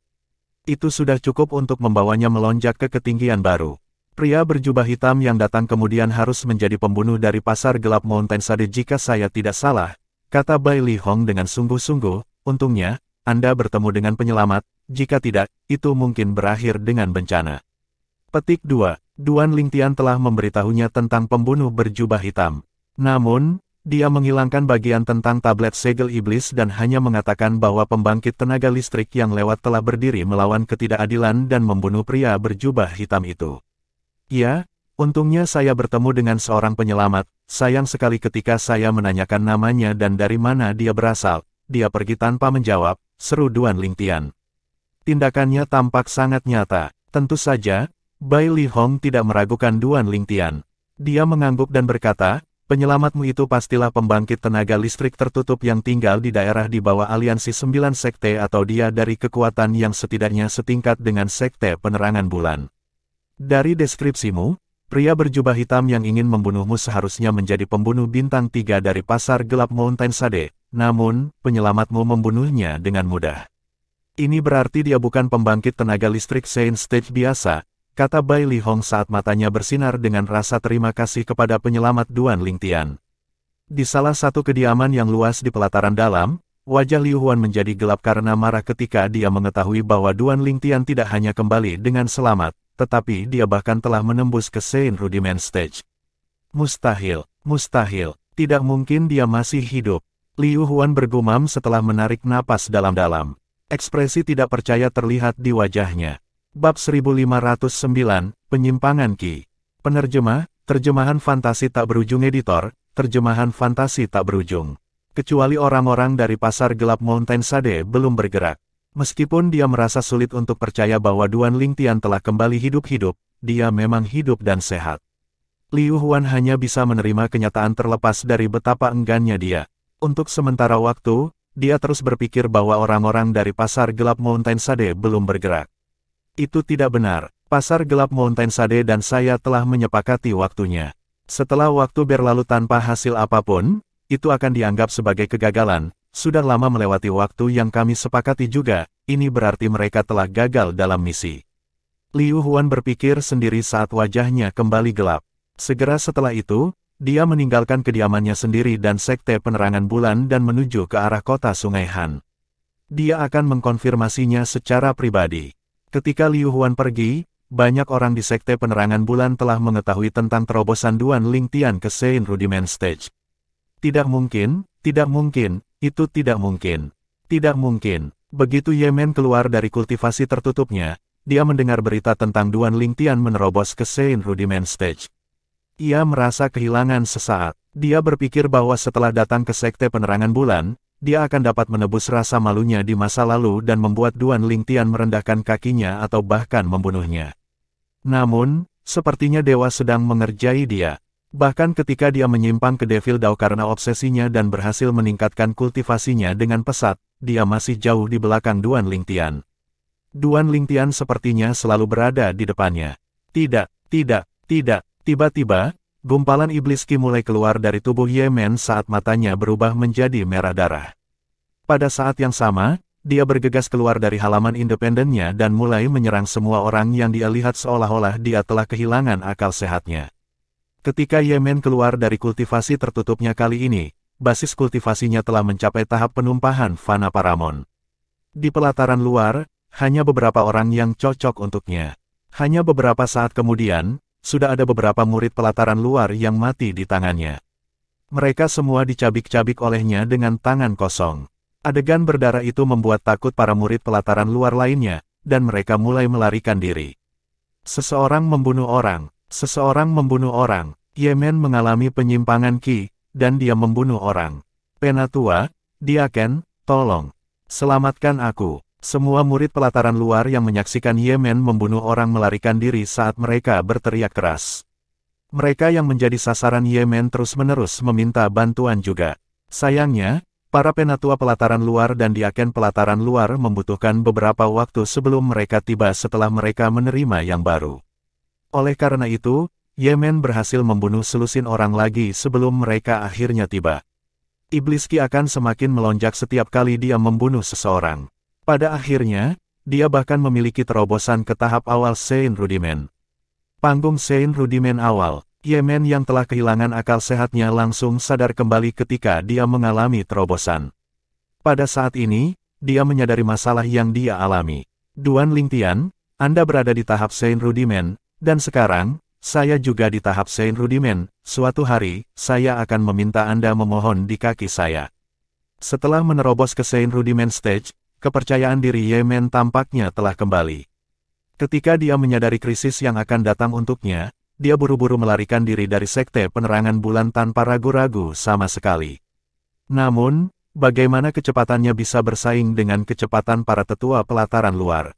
Itu sudah cukup untuk membawanya melonjak ke ketinggian baru. Pria berjubah hitam yang datang kemudian harus menjadi pembunuh dari pasar gelap Mountainside jika saya tidak salah, kata Bai Li Hong dengan sungguh-sungguh. Untungnya, Anda bertemu dengan penyelamat, jika tidak, itu mungkin berakhir dengan bencana. Petik 2. Duan Lingtian telah memberitahunya tentang pembunuh berjubah hitam. Namun, dia menghilangkan bagian tentang tablet segel iblis dan hanya mengatakan bahwa pembangkit tenaga listrik yang lewat telah berdiri melawan ketidakadilan dan membunuh pria berjubah hitam itu. Ya, untungnya saya bertemu dengan seorang penyelamat, sayang sekali ketika saya menanyakan namanya dan dari mana dia berasal, dia pergi tanpa menjawab, seru Duan Lingtian. Tindakannya tampak sangat nyata, tentu saja, Bai Li Hong tidak meragukan Duan Lingtian. Dia mengangguk dan berkata, penyelamatmu itu pastilah pembangkit tenaga listrik tertutup yang tinggal di daerah di bawah aliansi 9 sekte atau dia dari kekuatan yang setidaknya setingkat dengan sekte penerangan bulan. Dari deskripsimu, pria berjubah hitam yang ingin membunuhmu seharusnya menjadi pembunuh bintang 3 dari pasar gelap Mountainside, namun, penyelamatmu membunuhnya dengan mudah. Ini berarti dia bukan pembangkit tenaga listrik Saint Stage biasa, kata Bai Li Hong saat matanya bersinar dengan rasa terima kasih kepada penyelamat Duan Lingtian. Di salah satu kediaman yang luas di pelataran dalam, wajah Liu Huan menjadi gelap karena marah ketika dia mengetahui bahwa Duan Lingtian tidak hanya kembali dengan selamat, tetapi dia bahkan telah menembus ke Saint Rudiment Stage. Mustahil, mustahil, tidak mungkin dia masih hidup. Liu Huan bergumam setelah menarik napas dalam-dalam. Ekspresi tidak percaya terlihat di wajahnya. Bab 1509, Penyimpangan Qi. Penerjemah, terjemahan fantasi tak berujung editor, terjemahan fantasi tak berujung. Kecuali orang-orang dari pasar gelap Mountainside belum bergerak. Meskipun dia merasa sulit untuk percaya bahwa Duan Lingtian telah kembali hidup-hidup, dia memang hidup dan sehat. Liu Huan hanya bisa menerima kenyataan terlepas dari betapa enggannya dia. Untuk sementara waktu, dia terus berpikir bahwa orang-orang dari pasar gelap Mountainside belum bergerak. Itu tidak benar, pasar gelap Mountainside dan saya telah menyepakati waktunya. Setelah waktu berlalu tanpa hasil apapun, itu akan dianggap sebagai kegagalan. Sudah lama melewati waktu yang kami sepakati juga, ini berarti mereka telah gagal dalam misi. Liu Huan berpikir sendiri saat wajahnya kembali gelap. Segera setelah itu, dia meninggalkan kediamannya sendiri dan sekte penerangan bulan dan menuju ke arah kota Sungai Han. Dia akan mengkonfirmasinya secara pribadi. Ketika Liu Huan pergi, banyak orang di sekte penerangan bulan telah mengetahui tentang terobosan Duan Lingtian ke Saint Rudiment Stage. Tidak mungkin, itu tidak mungkin. Tidak mungkin. Begitu Yemen keluar dari kultivasi tertutupnya, dia mendengar berita tentang Duan Lingtian menerobos ke Saint Rudiment Stage. Ia merasa kehilangan sesaat. Dia berpikir bahwa setelah datang ke sekte penerangan bulan, dia akan dapat menebus rasa malunya di masa lalu dan membuat Duan Lingtian merendahkan kakinya atau bahkan membunuhnya. Namun, sepertinya dewa sedang mengerjai dia. Bahkan ketika dia menyimpang ke Devil Dao karena obsesinya dan berhasil meningkatkan kultivasinya dengan pesat, dia masih jauh di belakang Duan Lingtian. Duan Lingtian sepertinya selalu berada di depannya. Tidak. Tiba-tiba, gumpalan iblis Qi mulai keluar dari tubuh Yemen saat matanya berubah menjadi merah darah. Pada saat yang sama, dia bergegas keluar dari halaman independennya dan mulai menyerang semua orang yang dia lihat seolah-olah dia telah kehilangan akal sehatnya. Ketika Yemen keluar dari kultivasi tertutupnya kali ini, basis kultivasinya telah mencapai tahap penumpahan Fana Paramon. Di pelataran luar, hanya beberapa orang yang cocok untuknya. Hanya beberapa saat kemudian, sudah ada beberapa murid pelataran luar yang mati di tangannya. Mereka semua dicabik-cabik olehnya dengan tangan kosong. Adegan berdarah itu membuat takut para murid pelataran luar lainnya, dan mereka mulai melarikan diri. Seseorang membunuh orang. Seseorang membunuh orang. Yemen mengalami penyimpangan Qi, dan dia membunuh orang. Penatua, Diaken, tolong. Selamatkan aku. Semua murid pelataran luar yang menyaksikan Yemen membunuh orang melarikan diri saat mereka berteriak keras. Mereka yang menjadi sasaran Yemen terus-menerus meminta bantuan juga. Sayangnya, para penatua pelataran luar dan Diaken pelataran luar membutuhkan beberapa waktu sebelum mereka tiba setelah mereka menerima yang baru. Oleh karena itu, Yemen berhasil membunuh selusin orang lagi sebelum mereka akhirnya tiba. Iblis Qi akan semakin melonjak setiap kali dia membunuh seseorang. Pada akhirnya, dia bahkan memiliki terobosan ke tahap awal Sein Rudiment. Panggung Sein Rudiment awal, Yemen yang telah kehilangan akal sehatnya langsung sadar kembali ketika dia mengalami terobosan. Pada saat ini, dia menyadari masalah yang dia alami. Duan Lingtian, Anda berada di tahap Sein Rudiment, dan sekarang, saya juga di tahap Sein Rudiment. Suatu hari, saya akan meminta Anda memohon di kaki saya. Setelah menerobos ke Sein Rudiment Stage, kepercayaan diri Yemen tampaknya telah kembali. Ketika dia menyadari krisis yang akan datang untuknya, dia buru-buru melarikan diri dari sekte penerangan bulan tanpa ragu-ragu sama sekali. Namun, bagaimana kecepatannya bisa bersaing dengan kecepatan para tetua pelataran luar?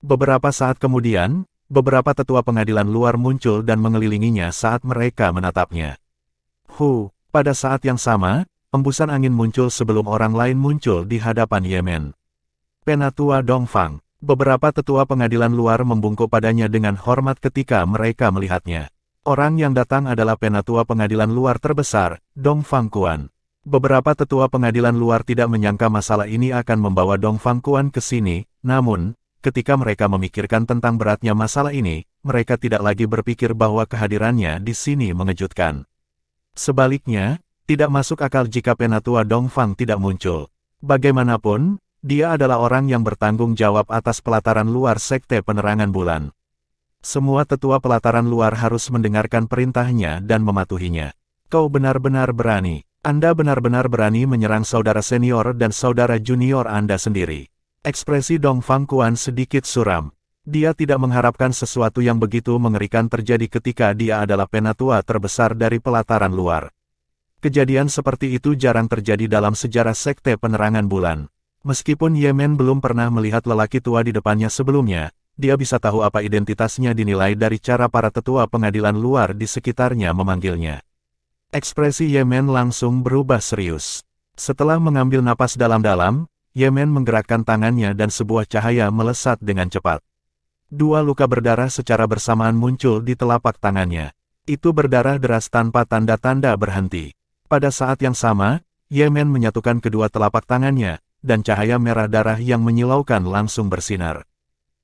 Beberapa saat kemudian, beberapa tetua pengadilan luar muncul dan mengelilinginya saat mereka menatapnya. Pada saat yang sama, embusan angin muncul sebelum orang lain muncul di hadapan Yemen. Penatua Dongfang. Beberapa tetua pengadilan luar membungkuk padanya dengan hormat ketika mereka melihatnya. Orang yang datang adalah penatua pengadilan luar terbesar, Dongfang Kuan. Beberapa tetua pengadilan luar tidak menyangka masalah ini akan membawa Dongfang Kuan ke sini, namun, ketika mereka memikirkan tentang beratnya masalah ini, mereka tidak lagi berpikir bahwa kehadirannya di sini mengejutkan. Sebaliknya, tidak masuk akal jika penatua Dongfang tidak muncul. Bagaimanapun, dia adalah orang yang bertanggung jawab atas pelataran luar sekte penerangan bulan. Semua tetua pelataran luar harus mendengarkan perintahnya dan mematuhinya. Kau benar-benar berani. Anda benar-benar berani menyerang saudara senior dan saudara junior Anda sendiri. Ekspresi Dongfang Kuan sedikit suram. Dia tidak mengharapkan sesuatu yang begitu mengerikan terjadi ketika dia adalah penatua terbesar dari pelataran luar. Kejadian seperti itu jarang terjadi dalam sejarah sekte penerangan bulan. Meskipun Yemen belum pernah melihat lelaki tua di depannya sebelumnya, dia bisa tahu apa identitasnya dinilai dari cara para tetua pengadilan luar di sekitarnya memanggilnya. Ekspresi Yemen langsung berubah serius. Setelah mengambil napas dalam-dalam, Yemen menggerakkan tangannya dan sebuah cahaya melesat dengan cepat. Dua luka berdarah secara bersamaan muncul di telapak tangannya. Itu berdarah deras tanpa tanda-tanda berhenti. Pada saat yang sama, Yemen menyatukan kedua telapak tangannya, dan cahaya merah darah yang menyilaukan langsung bersinar.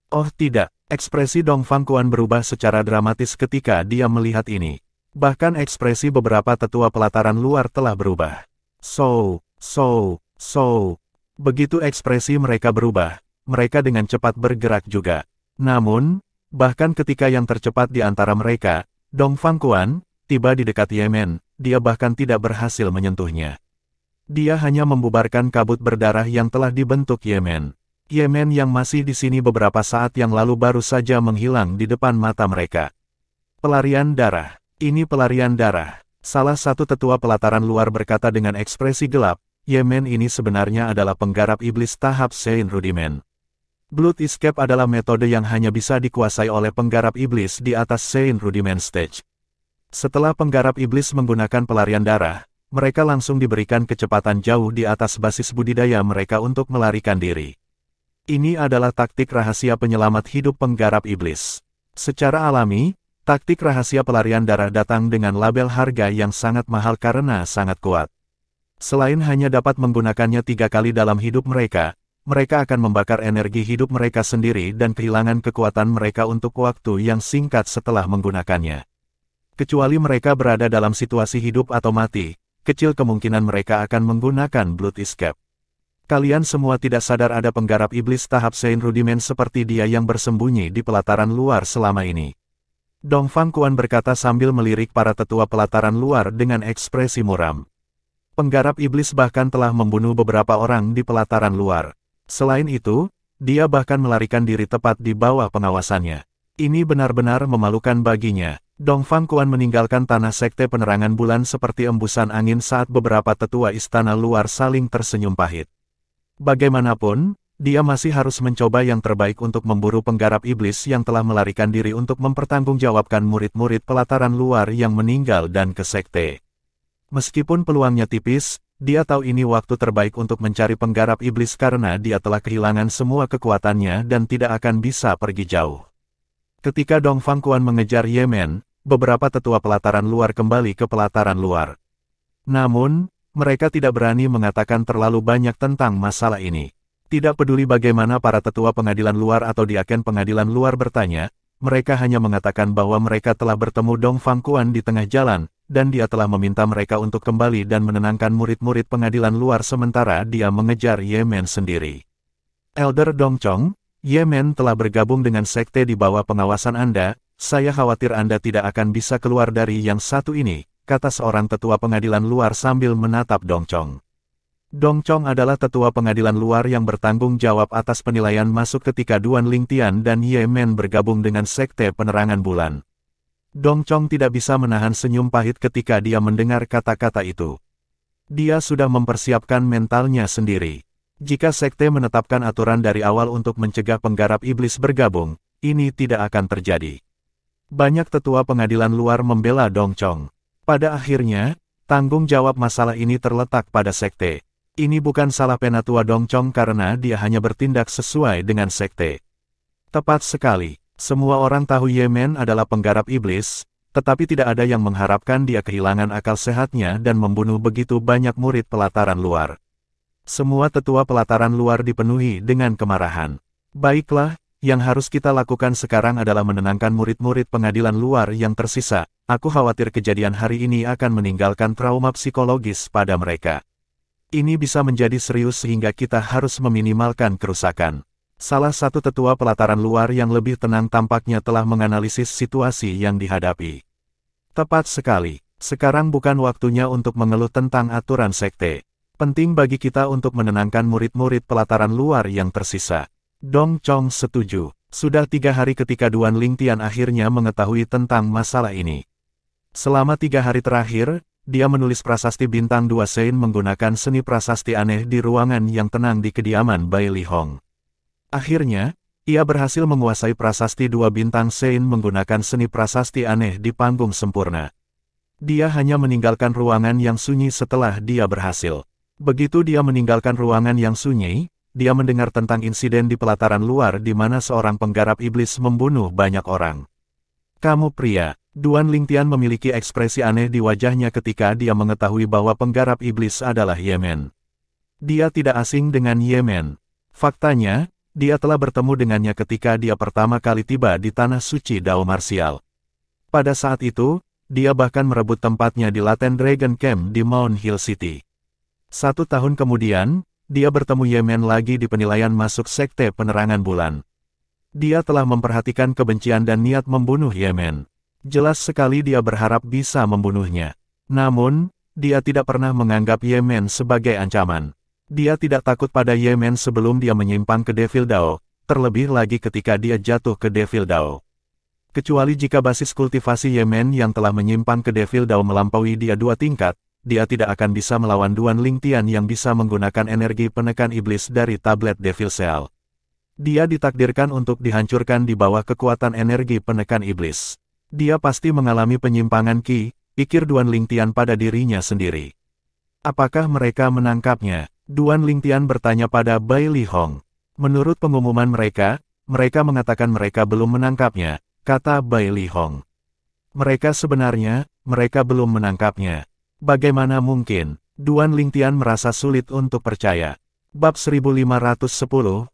Oh tidak, ekspresi Dongfang Kuan berubah secara dramatis ketika dia melihat ini. Bahkan ekspresi beberapa tetua pelataran luar telah berubah. Begitu ekspresi mereka berubah, mereka dengan cepat bergerak juga. Namun, bahkan ketika yang tercepat di antara mereka, Dongfang Kuan, tiba di dekat Yemen, dia bahkan tidak berhasil menyentuhnya. Dia hanya membubarkan kabut berdarah yang telah dibentuk Yemen. Yemen yang masih di sini beberapa saat yang lalu baru saja menghilang di depan mata mereka. Pelarian darah. Ini pelarian darah. Salah satu tetua pelataran luar berkata dengan ekspresi gelap, Yemen ini sebenarnya adalah penggarap iblis tahap Sein Rudiment. Blood Escape adalah metode yang hanya bisa dikuasai oleh penggarap iblis di atas Sein Rudiment Stage. Setelah penggarap iblis menggunakan pelarian darah, mereka langsung diberikan kecepatan jauh di atas basis budidaya mereka untuk melarikan diri. Ini adalah taktik rahasia penyelamat hidup penggarap iblis. Secara alami, taktik rahasia pelarian darah datang dengan label harga yang sangat mahal karena sangat kuat. Selain hanya dapat menggunakannya 3 kali dalam hidup mereka, mereka akan membakar energi hidup mereka sendiri dan kehilangan kekuatan mereka untuk waktu yang singkat setelah menggunakannya. Kecuali mereka berada dalam situasi hidup atau mati, kecil kemungkinan mereka akan menggunakan Blood Escape. Kalian semua tidak sadar ada penggarap iblis tahap Sein Rudiment seperti dia yang bersembunyi di pelataran luar selama ini. Dongfang Quan berkata sambil melirik para tetua pelataran luar dengan ekspresi muram. Penggarap iblis bahkan telah membunuh beberapa orang di pelataran luar. Selain itu, dia bahkan melarikan diri tepat di bawah pengawasannya. Ini benar-benar memalukan baginya. Dongfang Quan meninggalkan tanah sekte penerangan bulan seperti embusan angin saat beberapa tetua istana luar saling tersenyum pahit. Bagaimanapun, dia masih harus mencoba yang terbaik untuk memburu penggarap iblis yang telah melarikan diri untuk mempertanggungjawabkan murid-murid pelataran luar yang meninggal dan ke sekte. Meskipun peluangnya tipis, dia tahu ini waktu terbaik untuk mencari penggarap iblis karena dia telah kehilangan semua kekuatannya dan tidak akan bisa pergi jauh. Ketika Dongfang Quan mengejar Yemen, beberapa tetua pelataran luar kembali ke pelataran luar. Namun, mereka tidak berani mengatakan terlalu banyak tentang masalah ini. Tidak peduli bagaimana para tetua pengadilan luar atau diaken pengadilan luar bertanya, mereka hanya mengatakan bahwa mereka telah bertemu Dongfang Quan di tengah jalan, dan dia telah meminta mereka untuk kembali dan menenangkan murid-murid pengadilan luar sementara dia mengejar Yemen sendiri. Elder Dongchong, Yemen telah bergabung dengan sekte di bawah pengawasan Anda, saya khawatir Anda tidak akan bisa keluar dari yang satu ini, kata seorang tetua pengadilan luar sambil menatap Dongchong. Dongchong adalah tetua pengadilan luar yang bertanggung jawab atas penilaian masuk ketika Duan Lingtian dan Yemen bergabung dengan sekte penerangan bulan. Dongchong tidak bisa menahan senyum pahit ketika dia mendengar kata-kata itu. Dia sudah mempersiapkan mentalnya sendiri. Jika sekte menetapkan aturan dari awal untuk mencegah penggarap iblis bergabung, ini tidak akan terjadi. Banyak tetua pengadilan luar membela Dongchong. Pada akhirnya, tanggung jawab masalah ini terletak pada sekte. Ini bukan salah penatua Dongchong karena dia hanya bertindak sesuai dengan sekte. Tepat sekali, semua orang tahu Yemen adalah penggarap iblis, tetapi tidak ada yang mengharapkan dia kehilangan akal sehatnya dan membunuh begitu banyak murid pelataran luar. Semua tetua pelataran luar dipenuhi dengan kemarahan. Baiklah, yang harus kita lakukan sekarang adalah menenangkan murid-murid pengadilan luar yang tersisa. Aku khawatir kejadian hari ini akan meninggalkan trauma psikologis pada mereka. Ini bisa menjadi serius sehingga kita harus meminimalkan kerusakan. Salah satu tetua pelataran luar yang lebih tenang tampaknya telah menganalisis situasi yang dihadapi. Tepat sekali, sekarang bukan waktunya untuk mengeluh tentang aturan sekte. Penting bagi kita untuk menenangkan murid-murid pelataran luar yang tersisa. Dongchong setuju. Sudah 3 hari ketika Duan Lingtian akhirnya mengetahui tentang masalah ini. Selama 3 hari terakhir, dia menulis prasasti bintang 2 Sein menggunakan seni prasasti aneh di ruangan yang tenang di kediaman Bai Li Hong. Akhirnya, ia berhasil menguasai prasasti 2 bintang Sein menggunakan seni prasasti aneh di panggung sempurna. Dia hanya meninggalkan ruangan yang sunyi setelah dia berhasil. Begitu dia meninggalkan ruangan yang sunyi, dia mendengar tentang insiden di pelataran luar di mana seorang penggarap iblis membunuh banyak orang. Kamu pria. Duan Lingtian memiliki ekspresi aneh di wajahnya ketika dia mengetahui bahwa penggarap iblis adalah Yemen. Dia tidak asing dengan Yemen. Faktanya, dia telah bertemu dengannya ketika dia pertama kali tiba di tanah suci Dao Martial. Pada saat itu, dia bahkan merebut tempatnya di Latin Dragon Camp di Mount Hill City. 1 tahun kemudian, dia bertemu Yemen lagi di penilaian masuk sekte penerangan bulan. Dia telah memperhatikan kebencian dan niat membunuh Yemen. Jelas sekali dia berharap bisa membunuhnya. Namun, dia tidak pernah menganggap Yemen sebagai ancaman. Dia tidak takut pada Yemen sebelum dia menyimpang ke Devil Dao, terlebih lagi ketika dia jatuh ke Devil Dao. Kecuali jika basis kultivasi Yemen yang telah menyimpang ke Devil Dao melampaui dia 2 tingkat, dia tidak akan bisa melawan Duan Lingtian yang bisa menggunakan energi penekan iblis dari tablet Devil Cell. Dia ditakdirkan untuk dihancurkan di bawah kekuatan energi penekan iblis. Dia pasti mengalami penyimpangan Qi, pikir Duan Lingtian pada dirinya sendiri. Apakah mereka menangkapnya? Duan Lingtian bertanya pada Bai Li Hong. Menurut pengumuman mereka mengatakan mereka belum menangkapnya, kata Bai Li Hong. Mereka belum menangkapnya. Bagaimana mungkin? Duan Lingtian merasa sulit untuk percaya. Bab 1510,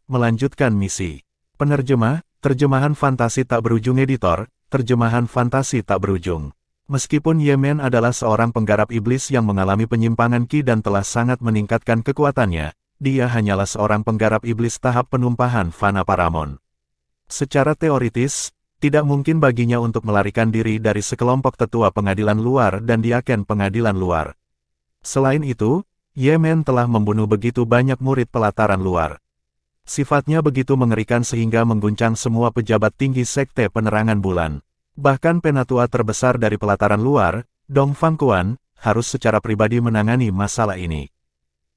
melanjutkan misi. Penerjemah, terjemahan fantasi tak berujung editor, terjemahan fantasi tak berujung. Meskipun Yemen adalah seorang penggarap iblis yang mengalami penyimpangan Qi dan telah sangat meningkatkan kekuatannya, dia hanyalah seorang penggarap iblis tahap penumpahan Fana Paramon. Secara teoritis, tidak mungkin baginya untuk melarikan diri dari sekelompok tetua pengadilan luar dan diaken pengadilan luar. Selain itu, Yemen telah membunuh begitu banyak murid pelataran luar. Sifatnya begitu mengerikan sehingga mengguncang semua pejabat tinggi Sekte Penerangan Bulan. Bahkan penatua terbesar dari pelataran luar, Dong Fangquan, harus secara pribadi menangani masalah ini.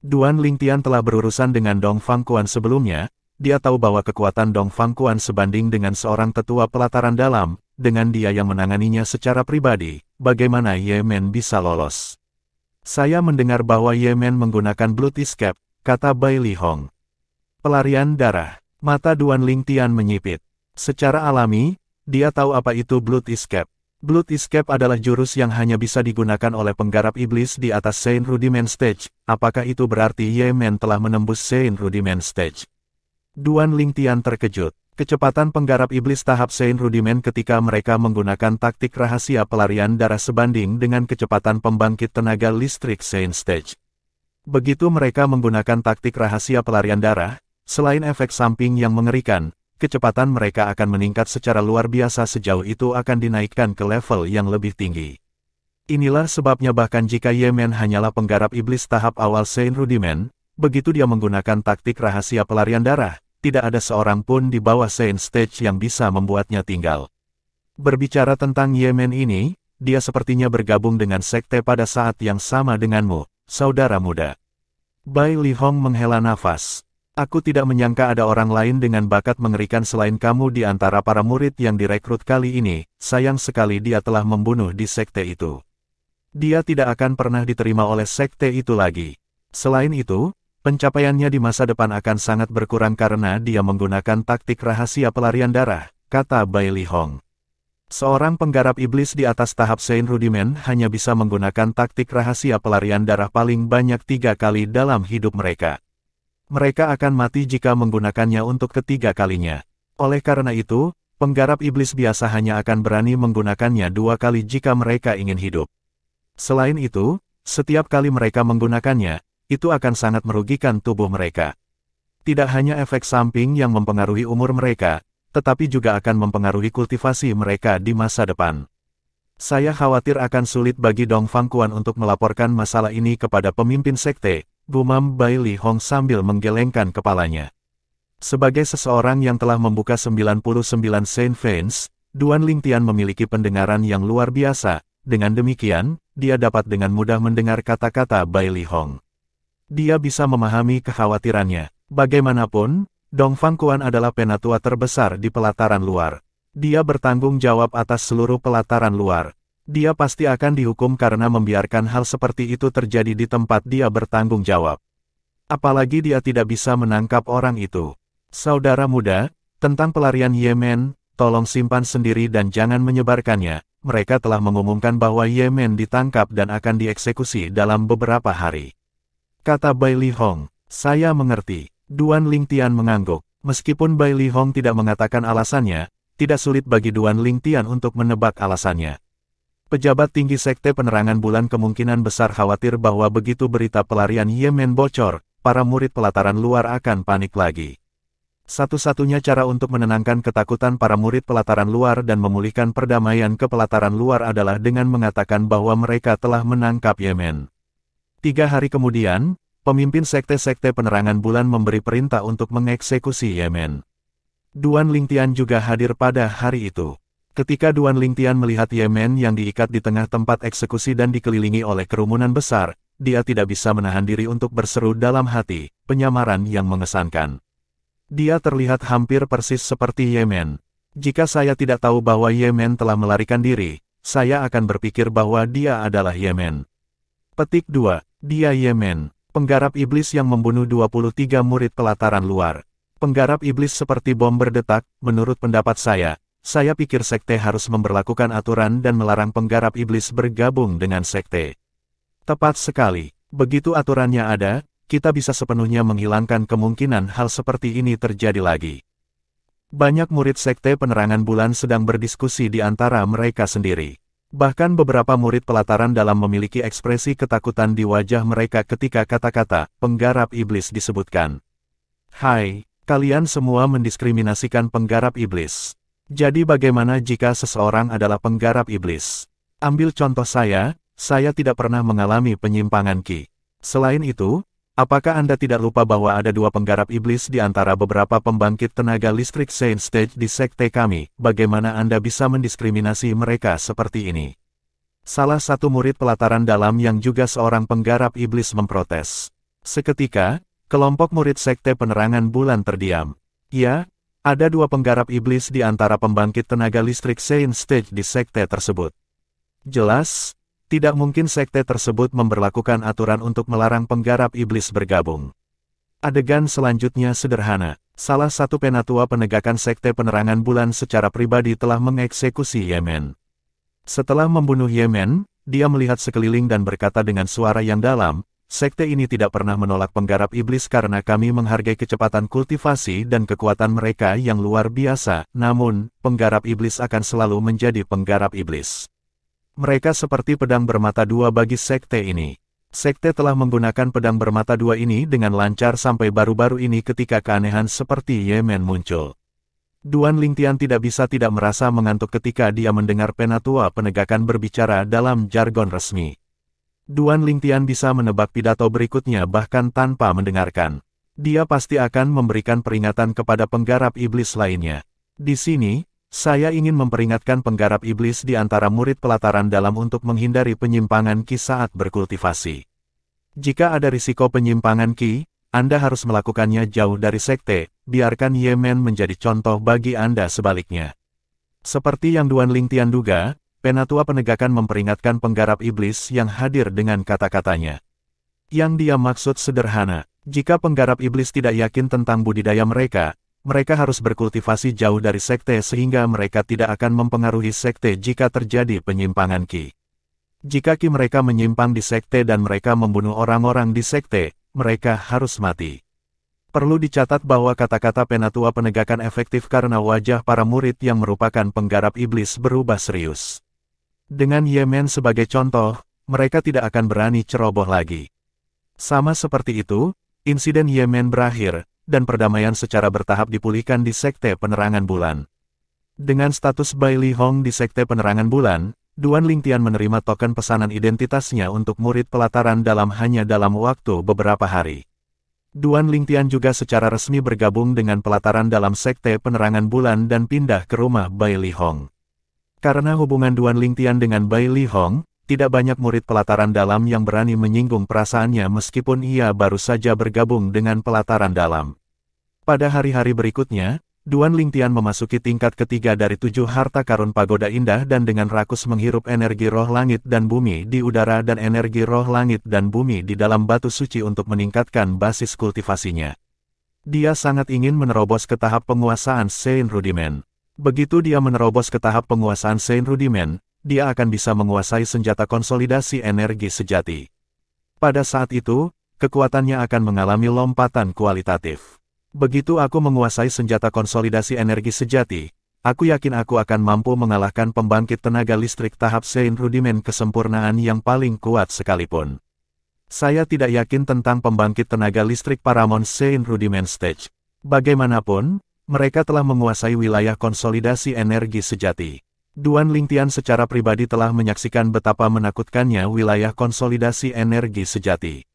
Duan Lingtian telah berurusan dengan Dong Fangquan sebelumnya, dia tahu bahwa kekuatan Dong Fangquan sebanding dengan seorang tetua pelataran dalam, dengan dia yang menanganinya secara pribadi, bagaimana Yemen bisa lolos? Saya mendengar bahwa Yemen menggunakan Blood Escape, kata Bai Li Hong. Pelarian darah, mata Duan Lingtian menyipit. Secara alami, dia tahu apa itu Blood Escape. Blood Escape adalah jurus yang hanya bisa digunakan oleh penggarap iblis di atas Saint Rudiment Stage. Apakah itu berarti Yemen telah menembus Saint Rudiment Stage? Duan Lingtian terkejut. Kecepatan penggarap iblis tahap Saint Rudiment ketika mereka menggunakan taktik rahasia pelarian darah sebanding dengan kecepatan pembangkit tenaga listrik Saint Stage. Begitu mereka menggunakan taktik rahasia pelarian darah, selain efek samping yang mengerikan, kecepatan mereka akan meningkat secara luar biasa sejauh itu akan dinaikkan ke level yang lebih tinggi. Inilah sebabnya bahkan jika Yemen hanyalah penggarap iblis tahap awal Saint Rudiment, begitu dia menggunakan taktik rahasia pelarian darah, tidak ada seorang pun di bawah Saint Stage yang bisa membuatnya tinggal. Berbicara tentang Yemen ini, dia sepertinya bergabung dengan sekte pada saat yang sama denganmu, saudara muda. Bai Li Hong menghela nafas. Aku tidak menyangka ada orang lain dengan bakat mengerikan selain kamu di antara para murid yang direkrut kali ini, sayang sekali dia telah membunuh di sekte itu. Dia tidak akan pernah diterima oleh sekte itu lagi. Selain itu, pencapaiannya di masa depan akan sangat berkurang karena dia menggunakan taktik rahasia pelarian darah, kata Bai Li Hong. Seorang penggarap iblis di atas tahap Saint Rudiment hanya bisa menggunakan taktik rahasia pelarian darah paling banyak 3 kali dalam hidup mereka. Mereka akan mati jika menggunakannya untuk ketiga kalinya. Oleh karena itu, penggarap iblis biasa hanya akan berani menggunakannya 2 kali jika mereka ingin hidup. Selain itu, setiap kali mereka menggunakannya, itu akan sangat merugikan tubuh mereka. Tidak hanya efek samping yang mempengaruhi umur mereka, tetapi juga akan mempengaruhi kultivasi mereka di masa depan. Saya khawatir akan sulit bagi Dong Fangquan untuk melaporkan masalah ini kepada pemimpin sekte, gumam Bai Li Hong sambil menggelengkan kepalanya. Sebagai seseorang yang telah membuka 99 Saint Veins, Duan Lingtian memiliki pendengaran yang luar biasa. Dengan demikian, dia dapat dengan mudah mendengar kata-kata Bai Li Hong. Dia bisa memahami kekhawatirannya. Bagaimanapun, Dong Fangquan adalah penatua terbesar di pelataran luar. Dia bertanggung jawab atas seluruh pelataran luar. Dia pasti akan dihukum karena membiarkan hal seperti itu terjadi di tempat dia bertanggung jawab. Apalagi dia tidak bisa menangkap orang itu. Saudara muda, tentang pelarian Yemen, tolong simpan sendiri dan jangan menyebarkannya. Mereka telah mengumumkan bahwa Yemen ditangkap dan akan dieksekusi dalam beberapa hari. Kata Bai Li Hong, saya mengerti. Duan Lingtian mengangguk. Meskipun Bai Li Hong tidak mengatakan alasannya, tidak sulit bagi Duan Lingtian untuk menebak alasannya. Pejabat tinggi Sekte Penerangan Bulan kemungkinan besar khawatir bahwa begitu berita pelarian Yemen bocor, para murid pelataran luar akan panik lagi. Satu-satunya cara untuk menenangkan ketakutan para murid pelataran luar dan memulihkan perdamaian ke pelataran luar adalah dengan mengatakan bahwa mereka telah menangkap Yemen. 3 hari kemudian, pemimpin sekte-sekte penerangan bulan memberi perintah untuk mengeksekusi Yemen. Duan Lingtian juga hadir pada hari itu. Ketika Duan Lingtian melihat Yemen yang diikat di tengah tempat eksekusi dan dikelilingi oleh kerumunan besar, dia tidak bisa menahan diri untuk berseru dalam hati, penyamaran yang mengesankan. Dia terlihat hampir persis seperti Yemen. Jika saya tidak tahu bahwa Yemen telah melarikan diri, saya akan berpikir bahwa dia adalah Yemen. Petik 2. Dia Yemen, penggarap iblis yang membunuh 23 murid pelataran luar. Penggarap iblis seperti bom berdetak, menurut pendapat saya pikir sekte harus memberlakukan aturan dan melarang penggarap iblis bergabung dengan sekte. Tepat sekali, begitu aturannya ada, kita bisa sepenuhnya menghilangkan kemungkinan hal seperti ini terjadi lagi. Banyak murid sekte penerangan bulan sedang berdiskusi di antara mereka sendiri. Bahkan beberapa murid pelataran dalam memiliki ekspresi ketakutan di wajah mereka ketika kata-kata penggarap iblis disebutkan. Hai, kalian semua mendiskriminasikan penggarap iblis. Jadi bagaimana jika seseorang adalah penggarap iblis? Ambil contoh saya tidak pernah mengalami penyimpangan Qi. Selain itu, apakah Anda tidak lupa bahwa ada dua penggarap iblis di antara beberapa pembangkit tenaga listrik Saint Stage di sekte kami? Bagaimana Anda bisa mendiskriminasi mereka seperti ini? Salah satu murid pelataran dalam yang juga seorang penggarap iblis memprotes. Seketika, kelompok murid sekte penerangan bulan terdiam. Ya, ada dua penggarap iblis di antara pembangkit tenaga listrik Saint Stage di sekte tersebut. Jelas, tidak mungkin sekte tersebut memberlakukan aturan untuk melarang penggarap iblis bergabung. Adegan selanjutnya sederhana. Salah satu penatua penegakan sekte penerangan bulan secara pribadi telah mengeksekusi Yemen. Setelah membunuh Yemen, dia melihat sekeliling dan berkata dengan suara yang dalam, sekte ini tidak pernah menolak penggarap iblis karena kami menghargai kecepatan kultivasi dan kekuatan mereka yang luar biasa, namun, penggarap iblis akan selalu menjadi penggarap iblis. Mereka seperti pedang bermata dua bagi sekte ini. Sekte telah menggunakan pedang bermata dua ini dengan lancar sampai baru-baru ini ketika keanehan seperti Yemen muncul. Duan Lingtian tidak bisa tidak merasa mengantuk ketika dia mendengar penatua penegakan berbicara dalam jargon resmi. Duan Lingtian bisa menebak pidato berikutnya bahkan tanpa mendengarkan. Dia pasti akan memberikan peringatan kepada penggarap iblis lainnya. Di sini, saya ingin memperingatkan penggarap iblis di antara murid pelataran dalam untuk menghindari penyimpangan Qi saat berkultivasi. Jika ada risiko penyimpangan Qi, Anda harus melakukannya jauh dari sekte, biarkan Yemen menjadi contoh bagi Anda sebaliknya. Seperti yang Duan Lingtian duga, penatua penegakan memperingatkan penggarap iblis yang hadir dengan kata-katanya. Yang dia maksud sederhana, jika penggarap iblis tidak yakin tentang budidaya mereka harus berkultivasi jauh dari sekte sehingga mereka tidak akan mempengaruhi sekte jika terjadi penyimpangan Qi. Jika Qi mereka menyimpang di sekte dan mereka membunuh orang-orang di sekte, mereka harus mati. Perlu dicatat bahwa kata-kata penatua penegakan efektif karena wajah para murid yang merupakan penggarap iblis berubah serius. Dengan Yemen sebagai contoh, mereka tidak akan berani ceroboh lagi. Sama seperti itu, insiden Yemen berakhir, dan perdamaian secara bertahap dipulihkan di sekte penerangan bulan. Dengan status Bai Li Hong di sekte penerangan bulan, Duan Lingtian menerima token pesanan identitasnya untuk murid pelataran dalam hanya dalam waktu beberapa hari. Duan Lingtian juga secara resmi bergabung dengan pelataran dalam sekte penerangan bulan dan pindah ke rumah Bai Li Hong. Karena hubungan Duan Lingtian dengan Bai Li Hong, tidak banyak murid pelataran dalam yang berani menyinggung perasaannya meskipun ia baru saja bergabung dengan pelataran dalam. Pada hari-hari berikutnya, Duan Lingtian memasuki tingkat ketiga dari 7 harta karun pagoda indah dan dengan rakus menghirup energi roh langit dan bumi di udara dan energi roh langit dan bumi di dalam batu suci untuk meningkatkan basis kultivasinya. Dia sangat ingin menerobos ke tahap penguasaan Saint Rudiment. Begitu dia menerobos ke tahap penguasaan Saint Rudiment, dia akan bisa menguasai senjata konsolidasi energi sejati. Pada saat itu, kekuatannya akan mengalami lompatan kualitatif. Begitu aku menguasai senjata konsolidasi energi sejati, aku yakin aku akan mampu mengalahkan pembangkit tenaga listrik tahap Saint Rudiment kesempurnaan yang paling kuat sekalipun. Saya tidak yakin tentang pembangkit tenaga listrik Paramount Saint Rudiment Stage. Bagaimanapun, mereka telah menguasai wilayah konsolidasi energi sejati. Duan Lingtian secara pribadi telah menyaksikan betapa menakutkannya wilayah konsolidasi energi sejati.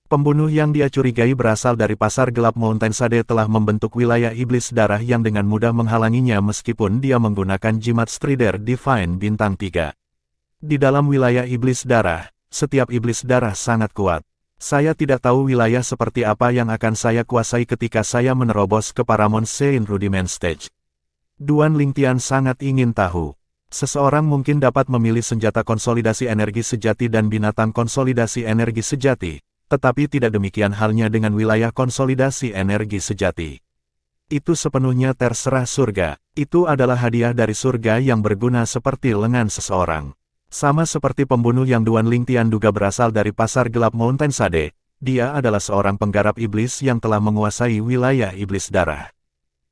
Pembunuh yang dia curigai berasal dari pasar gelap Mountain Sade telah membentuk wilayah iblis darah yang dengan mudah menghalanginya meskipun dia menggunakan jimat Strider Divine bintang 3. Di dalam wilayah iblis darah, setiap iblis darah sangat kuat. Saya tidak tahu wilayah seperti apa yang akan saya kuasai ketika saya menerobos ke Paramount Saint Rudiment Stage. Duan Lingtian sangat ingin tahu. Seseorang mungkin dapat memilih senjata konsolidasi energi sejati dan binatang konsolidasi energi sejati. Tetapi tidak demikian halnya dengan wilayah konsolidasi energi sejati. Itu sepenuhnya terserah surga. Itu adalah hadiah dari surga yang berguna seperti lengan seseorang. Sama seperti pembunuh yang Duan Lingtian duga berasal dari pasar gelap Mountain Sade, dia adalah seorang penggarap iblis yang telah menguasai wilayah iblis darah.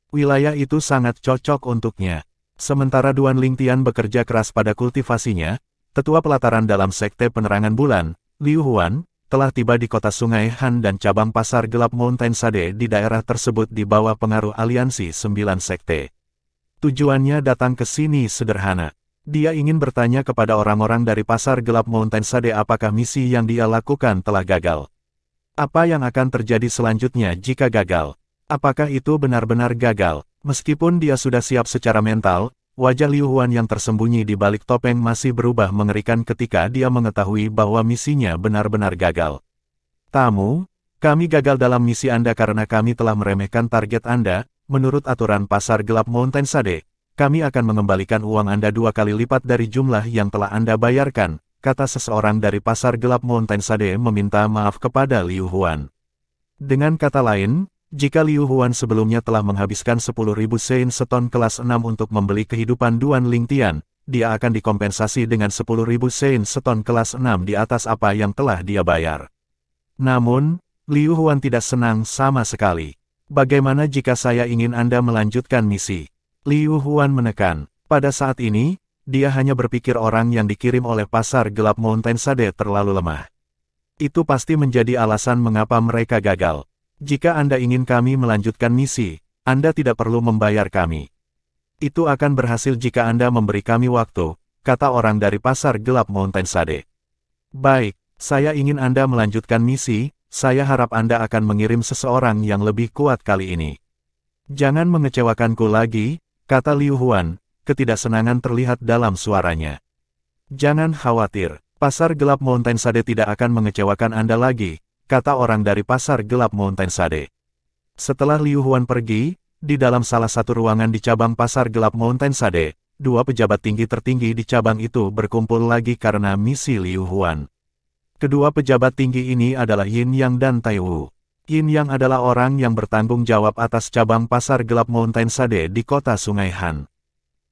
Wilayah itu sangat cocok untuknya. Sementara Duan Lingtian bekerja keras pada kultivasinya, Tetua Pelataran dalam Sekte Penerangan Bulan, Liu Huan, telah tiba di kota Sungai Han dan cabang pasar gelap Mountain Sade di daerah tersebut di bawah pengaruh aliansi 9 sekte. Tujuannya datang ke sini sederhana. Dia ingin bertanya kepada orang-orang dari pasar gelap Mountain Sade apakah misi yang dia lakukan telah gagal. Apa yang akan terjadi selanjutnya jika gagal? Apakah itu benar-benar gagal? Meskipun dia sudah siap secara mental, wajah Liu Huan yang tersembunyi di balik topeng masih berubah mengerikan ketika dia mengetahui bahwa misinya benar-benar gagal. Tamu, kami gagal dalam misi Anda karena kami telah meremehkan target Anda. Menurut aturan pasar gelap Mountain Sade, kami akan mengembalikan uang Anda 2 kali lipat dari jumlah yang telah Anda bayarkan, kata seseorang dari pasar gelap Mountain Sade meminta maaf kepada Liu Huan. Dengan kata lain, jika Liu Huan sebelumnya telah menghabiskan 10.000 sein seton kelas 6 untuk membeli kehidupan Duan Lingtian, dia akan dikompensasi dengan 10.000 sein seton kelas 6 di atas apa yang telah dia bayar. Namun, Liu Huan tidak senang sama sekali. Bagaimana jika saya ingin Anda melanjutkan misi? Liu Huan menekan. Pada saat ini, dia hanya berpikir orang yang dikirim oleh pasar gelap Mountain Sade terlalu lemah. Itu pasti menjadi alasan mengapa mereka gagal. Jika Anda ingin kami melanjutkan misi, Anda tidak perlu membayar kami. Itu akan berhasil jika Anda memberi kami waktu, kata orang dari pasar gelap Mountain Sade. Baik, saya ingin Anda melanjutkan misi, saya harap Anda akan mengirim seseorang yang lebih kuat kali ini. Jangan mengecewakanku lagi, kata Liu Huan, ketidaksenangan terlihat dalam suaranya. Jangan khawatir, pasar gelap Mountain Sade tidak akan mengecewakan Anda lagi, kata orang dari pasar gelap Mountain Sade. Setelah Liu Huan pergi, di dalam salah satu ruangan di cabang pasar gelap Mountain Sade, 2 pejabat tinggi tertinggi di cabang itu berkumpul lagi karena misi Liu Huan. Kedua pejabat tinggi ini adalah Yin Yang dan Tai Wu. Yin Yang adalah orang yang bertanggung jawab atas cabang pasar gelap Mountain Sade di kota Sungai Han.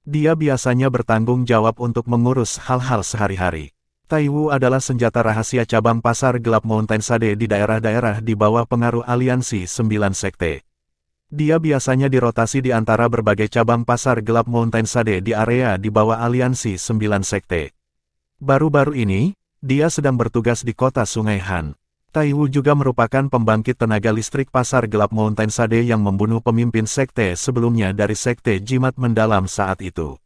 Dia biasanya bertanggung jawab untuk mengurus hal-hal sehari-hari. Tai Wu adalah senjata rahasia cabang pasar gelap Mountain Sade di daerah-daerah di bawah pengaruh aliansi 9 sekte. Dia biasanya dirotasi di antara berbagai cabang pasar gelap Mountain Sade di area di bawah aliansi 9 sekte. Baru-baru ini, dia sedang bertugas di kota Sungai Han. Tai Wu juga merupakan pembangkit tenaga listrik pasar gelap Mountain Sade yang membunuh pemimpin sekte sebelumnya dari sekte jimat mendalam saat itu.